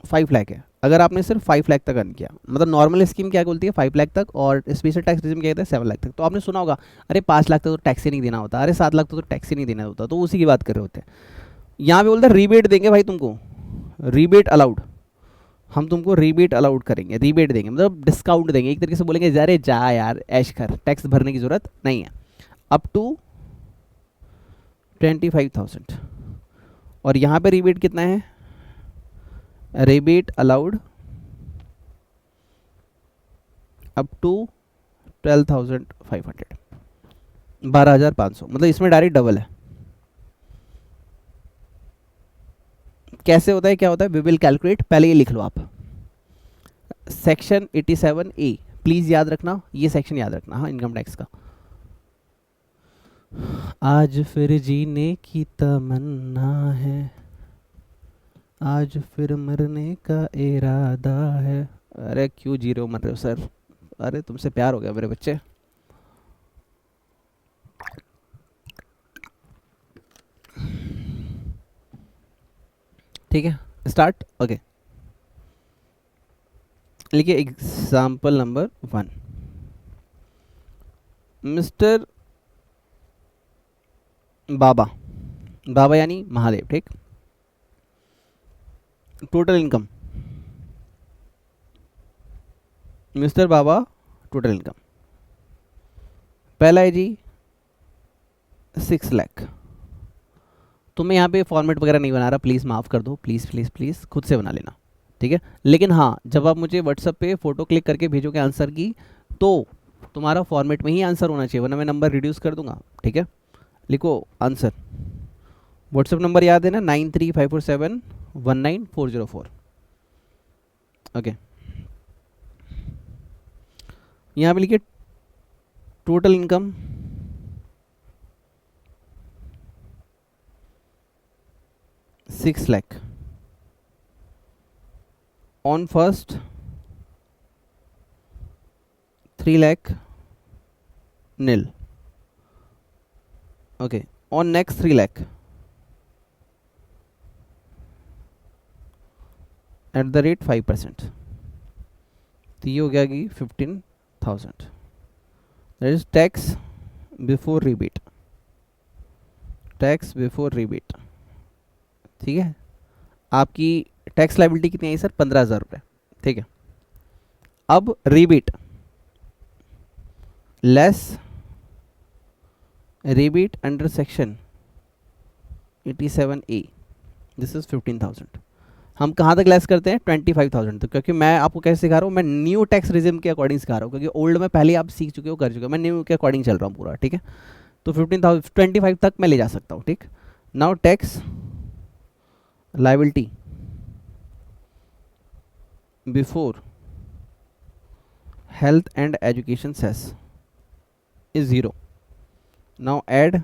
Speaker 1: 5 लाख है, अगर आपने सिर्फ 5 लाख तक अर्न किया, मतलब नॉर्मल स्कीम क्या बोलती है 5 लाख तक, और स्पेशल टैक्स रिजिम क्या कहता है 7 लाख तक। तो आपने सुना होगा अरे 5 लाख तक तो टैक्स ही नहीं देना होता, अरे 7 लाख तक तो टैक्स ही नहीं देना होता, तो उसी की बात कर रहे होते हैं। यहाँ पे बोलते हैं रीबेट देंगे भाई तुमको, रीबेट अलाउड, हम तुमको रीबेट अलाउड करेंगे, रीबेट देंगे मतलब डिस्काउंट देंगे, एक तरीके से बोलेंगे अरे जा यार ऐश कर, टैक्स भरने की जरूरत नहीं है, अप टू 25,000। और यहाँ पे रीबेट कितना है, रीबेट अलाउड अप टू 12,500, 12,500, मतलब इसमें डायरेक्ट डबल है। कैसे होता है, क्या होता है, वी विल कैलकुलेट, पहले ये लिख लो आप, सेक्शन 87A, प्लीज याद रखना, ये सेक्शन याद रखना, हाँ, इनकम टैक्स का। आज फिर जीने की तमन्ना है, आज फिर मरने का इरादा है। अरे क्यों जी रहे हो, मर रहे हो सर, अरे तुमसे प्यार हो गया मेरे बच्चे, ठीक है, स्टार्ट। ओके, लिखिए एग्जाम्पल नंबर 1। मिस्टर बाबा, बाबा यानी महादेव, ठीक। टोटल इनकम, मिस्टर बाबा टोटल इनकम पहला है जी 6 लाख। तो मैं यहाँ पे फॉर्मेट वगैरह नहीं बना रहा, प्लीज़ माफ़ कर दो, प्लीज़ प्लीज़ प्लीज़ खुद से बना लेना, ठीक है। लेकिन हाँ, जब आप मुझे व्हाट्सएप पे फ़ोटो क्लिक करके भेजोगे आंसर की, तो तुम्हारा फॉर्मेट में ही आंसर होना चाहिए, वरना मैं नंबर रिड्यूस कर दूंगा, ठीक है। लिखो आंसर। व्हाट्सएप नंबर याद है ना, 9354719404। ओके, यहाँ पे लिखिए total income 6 lakh on first 3 lakh nil. Okay, on next 3 lakh at the rate 5%, तो ये हो गया कि 15,000। That is tax before rebate, tax before rebate, ठीक है। आपकी टैक्स लाइबिलिटी कितनी आई सर? 15,000 रुपये, ठीक है। अब rebate less rebate under section 87A, this is 15,000। हम कहाँ तक लेस करते हैं? 25,000 तक, क्योंकि मैं आपको कैसे सिखा रहा हूँ, मैं न्यू टैक्स रिजिम के अकॉर्डिंग सिखा रहा हूँ, क्योंकि ओल्ड में पहले आप सीख चुके हो, कर चुके हो, मैं न्यू के अकॉर्डिंग चल रहा हूँ पूरा, ठीक है। तो 15,000 25 तक मैं ले जा सकता हूँ, ठीक। Now tax liability before health and education cess is 0। Now add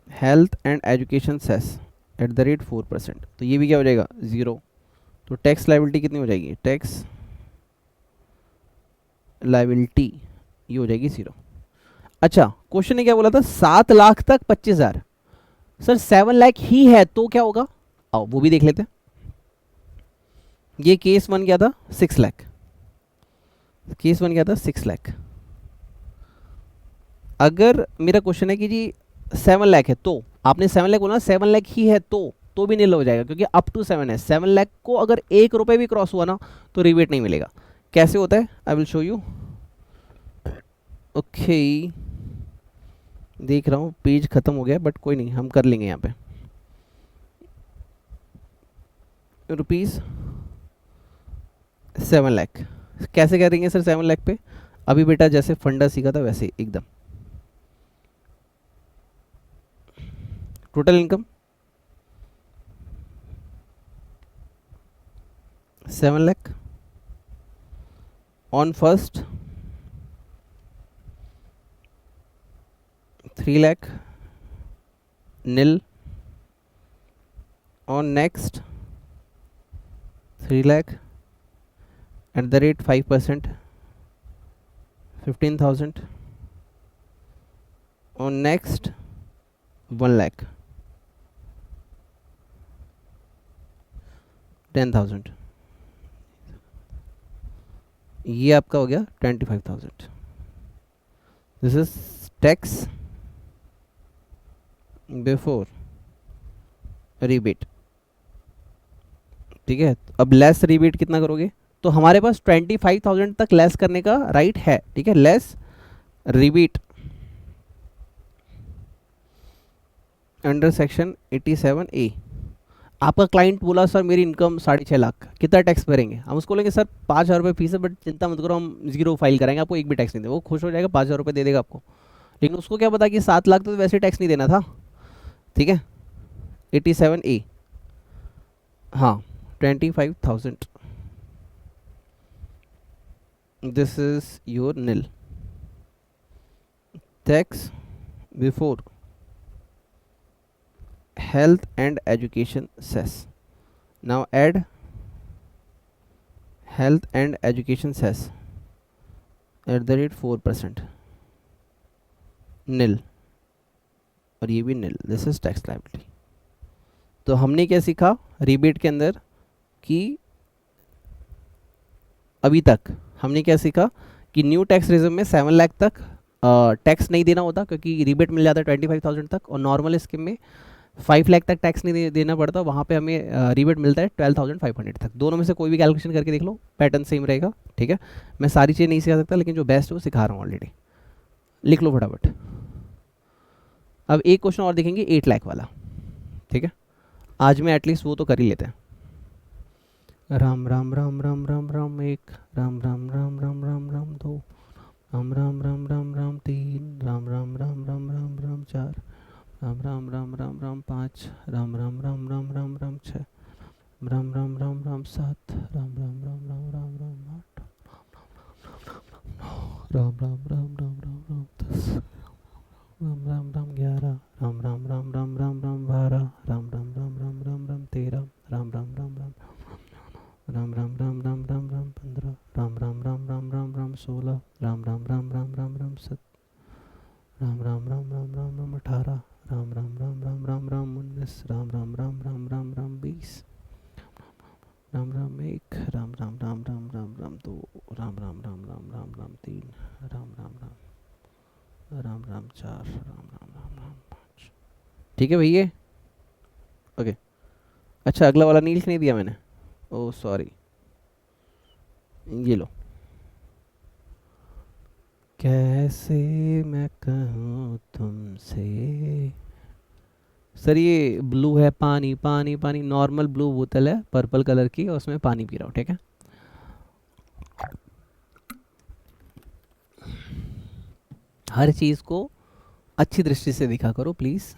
Speaker 1: health and education cess at the rate 4%, तो ये भी क्या हो जाएगा? 0। तो टैक्स लाइबिलिटी कितनी हो जाएगी? टैक्स लाइबिलिटी ये हो जाएगी 0। अच्छा, क्वेश्चन ने क्या बोला था? 7 लाख तक 25,000। सर 7 लाख ही है तो क्या होगा? आओ वो भी देख लेते हैं। ये केस बन गया था 6 लाख, केस बन गया था 6 लाख। अगर मेरा क्वेश्चन है कि जी 7 लाख है, तो आपने 7 लाख बोला, 7 लाख ही है तो भी नील हो जाएगा, क्योंकि अप टू 7 है। 7 लाख को अगर 1 रुपए भी क्रॉस हुआ ना तो रिबेट नहीं मिलेगा। कैसे होता है? I will show you. Okay, देख रहा हूँ पेज खत्म हो गया, बट कोई नहीं, हम कर लेंगे यहाँ पे। रुपीज़ 7 लाख कैसे करेंगे सर 7 लाख पे? अभी बेटा जैसे फंडा सीखा था वैसे एकदम। Total income 7 lakh on first 3 lakh nil, on next 3 lakh at the rate 5%, 15,000, on next 1 lakh 10,000, ये आपका हो गया 25,000। This is tax before rebate, ठीक है। अब लेस रिबेट कितना करोगे? तो हमारे पास 25,000 तक लेस करने का राइट है, ठीक है। Less rebate under section 87A। आपका क्लाइंट बोला सर मेरी इनकम 6.5 लाख, कितना टैक्स भरेंगे? हम उसको लेंगे सर 5,000 रुपये फीस है, बट चिंता मत करो, हम 0 फाइल करेंगे, आपको एक भी टैक्स नहीं देगा। वो खुश हो जाएगा, 5,000 रुपये दे देगा आपको। लेकिन उसको क्या पता कि 7 लाख तो वैसे टैक्स नहीं देना था, ठीक है। 87A, हाँ 25,000, this is your nil tax before health and education cess. Now add health and education cess at the rate 4%, nil, और ये भी nil. This is tax liability. तो हमने क्या सीखा रिबेट के अंदर कि अभी तक हमने क्या सीखा कि न्यू टैक्स रिज्यूम में 7 लाख तक टैक्स नहीं देना होता क्योंकि रिबेट मिल जाता है 25,000 तक, और नॉर्मल स्कीम में 5 लाख तक टैक्स नहीं देना पड़ता, वहाँ पे हमें रिबेट मिलता है 12,500 तक। दोनों में से कोई भी कैलकुलेशन करके देख लो, पैटर्न सेम रहेगा। ठीक है, मैं सारी चीज़ नहीं सिखा सकता, लेकिन जो बेस्ट है वो सिखा रहा हूँ ऑलरेडी। लिख लो फटाफट। अब एक क्वेश्चन और देखेंगे 8 लाख वाला। ठीक है, आज में एटलीस्ट वो तो कर ही लेते हैं। राम राम राम राम राम राम एक, राम राम राम राम राम राम दो, राम राम राम राम राम तीन, राम राम राम राम राम राम चार, राम राम राम राम राम पाँच, राम राम राम राम राम राम छः, राम राम राम राम सात, राम राम राम राम राम राम आठ, राम राम राम राम राम राम 10, राम राम राम 11, राम राम राम राम राम राम 12, राम राम राम राम राम राम 13, राम राम राम राम राम राम राम राम राम राम 15, राम राम राम राम राम राम 16, राम राम राम राम राम राम 17, राम राम राम राम राम राम 18, राम राम राम राम राम राम 19, राम राम राम राम राम राम 20, राम राम 1, राम राम राम राम राम राम 2, राम राम राम राम राम राम 3, राम राम राम राम 4, राम राम राम राम 5। ठीक है भैया, ओके। अच्छा, अगला वाला नील नहीं दिया मैंने, ओह सॉरी, ये लो। कैसे मैं कहूँ तुमसे, सर ये ब्लू है, पानी पानी पानी, नॉर्मल ब्लू बोतल है पर्पल कलर की, और उसमें पानी पी रहा हूँ। ठीक है, हर चीज़ को अच्छी दृष्टि से दिखा करो please.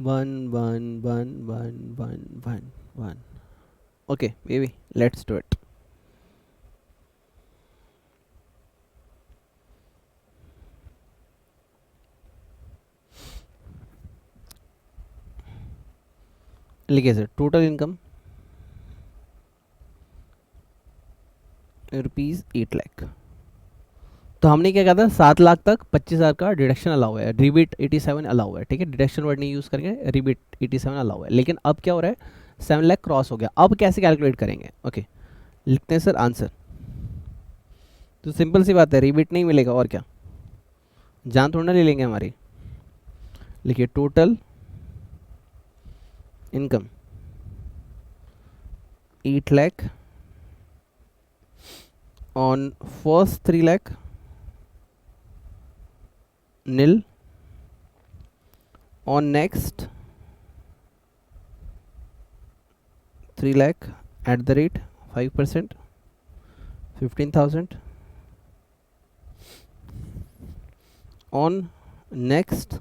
Speaker 1: One one one one one one one, okay baby, let's do it. लिखिए सर, टोटल इनकम ₹8 लाख। तो हमने क्या कहा था, 7 लाख तक 25,000 का डिडक्शन अलाउ है, रिबीट 87 अलाउ है। ठीक है, डिडक्शन वर्ड नहीं यूज़ करेंगे, रिबीट 87 अलाउ है। लेकिन अब क्या हो रहा है, 7 लाख क्रॉस हो गया। अब कैसे कैलकुलेट करेंगे? ओके, लिखते हैं सर आंसर। तो सिंपल सी बात है, रिबीट नहीं मिलेगा और क्या, जान थोड़ा ना ले लेंगे हमारी। लिखिए total income 8 lakh on first 3 lakh nil, on next 3 lakh at the rate 5%, 15,000, on next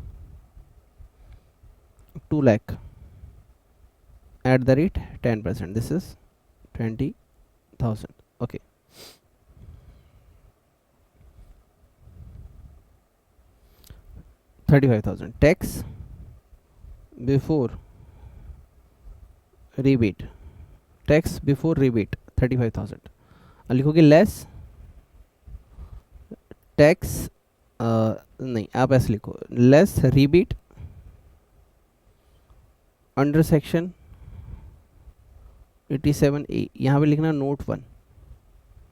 Speaker 1: 2 lakh at the rate 10%, this is 20,000. okay, $35,000 tax before rebate, tax before rebate 35,000। अब लिखोगे लेस टैक्स, नहीं आप ऐसे लिखो, लेस रीबीट अंडर सेक्शन 87A। यहाँ पे लिखना note 1।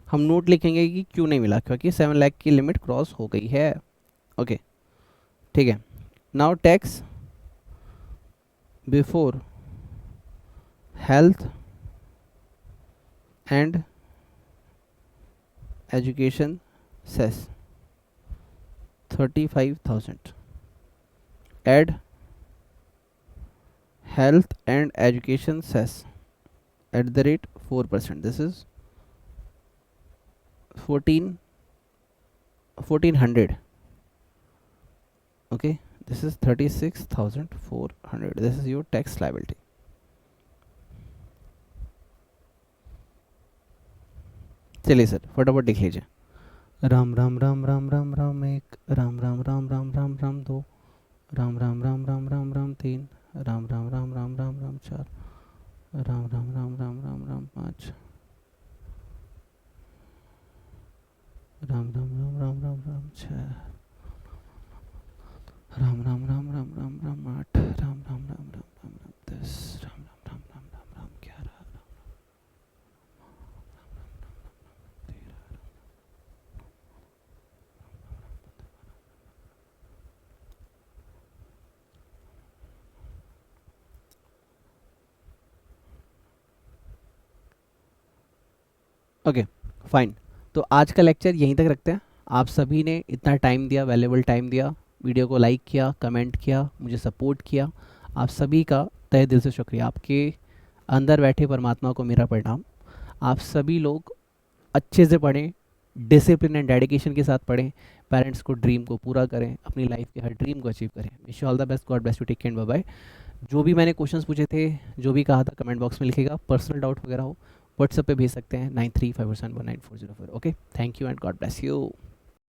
Speaker 1: हम नोट लिखेंगे कि क्यों नहीं मिला, क्योंकि 7 लाख की लिमिट क्रॉस हो गई है। ओके ठीक है, now tax before health and education cess 35,000, add health and education cess at the rate 4%, this is 1400, okay, this is 36,400, this is your tax liability। चलिए सर फटाफट लिख लीजिए, राम राम राम राम राम राम 1, राम राम राम राम राम राम 2, राम राम राम राम राम राम 3, राम राम राम राम राम राम 4, राम राम राम राम राम राम 5, राम राम राम राम राम राम 6, ओके फाइन। तो आज का लेक्चर यहीं तक रखते हैं। आप सभी ने इतना टाइम दिया, वैल्यूएबल टाइम दिया, वीडियो को लाइक किया, कमेंट किया, मुझे सपोर्ट किया, आप सभी का तहे दिल से शुक्रिया। आपके अंदर बैठे परमात्मा को मेरा प्रणाम। आप सभी लोग अच्छे से पढ़ें, डिसिप्लिन एंड डेडिकेशन के साथ पढ़ें, पेरेंट्स को ड्रीम को पूरा करें, अपनी लाइफ के हर ड्रीम को अचीव करें। Wish you all the best, god bless you, take care, bye bye. जो भी मैंने क्वेश्चंस पूछे थे, जो भी कहा था, कमेंट बॉक्स में लिखेगा। पर्सनल डाउट वगैरह हो व्हाट्सएप पे भेज सकते हैं 9357199404। Okay, thank you and God bless you.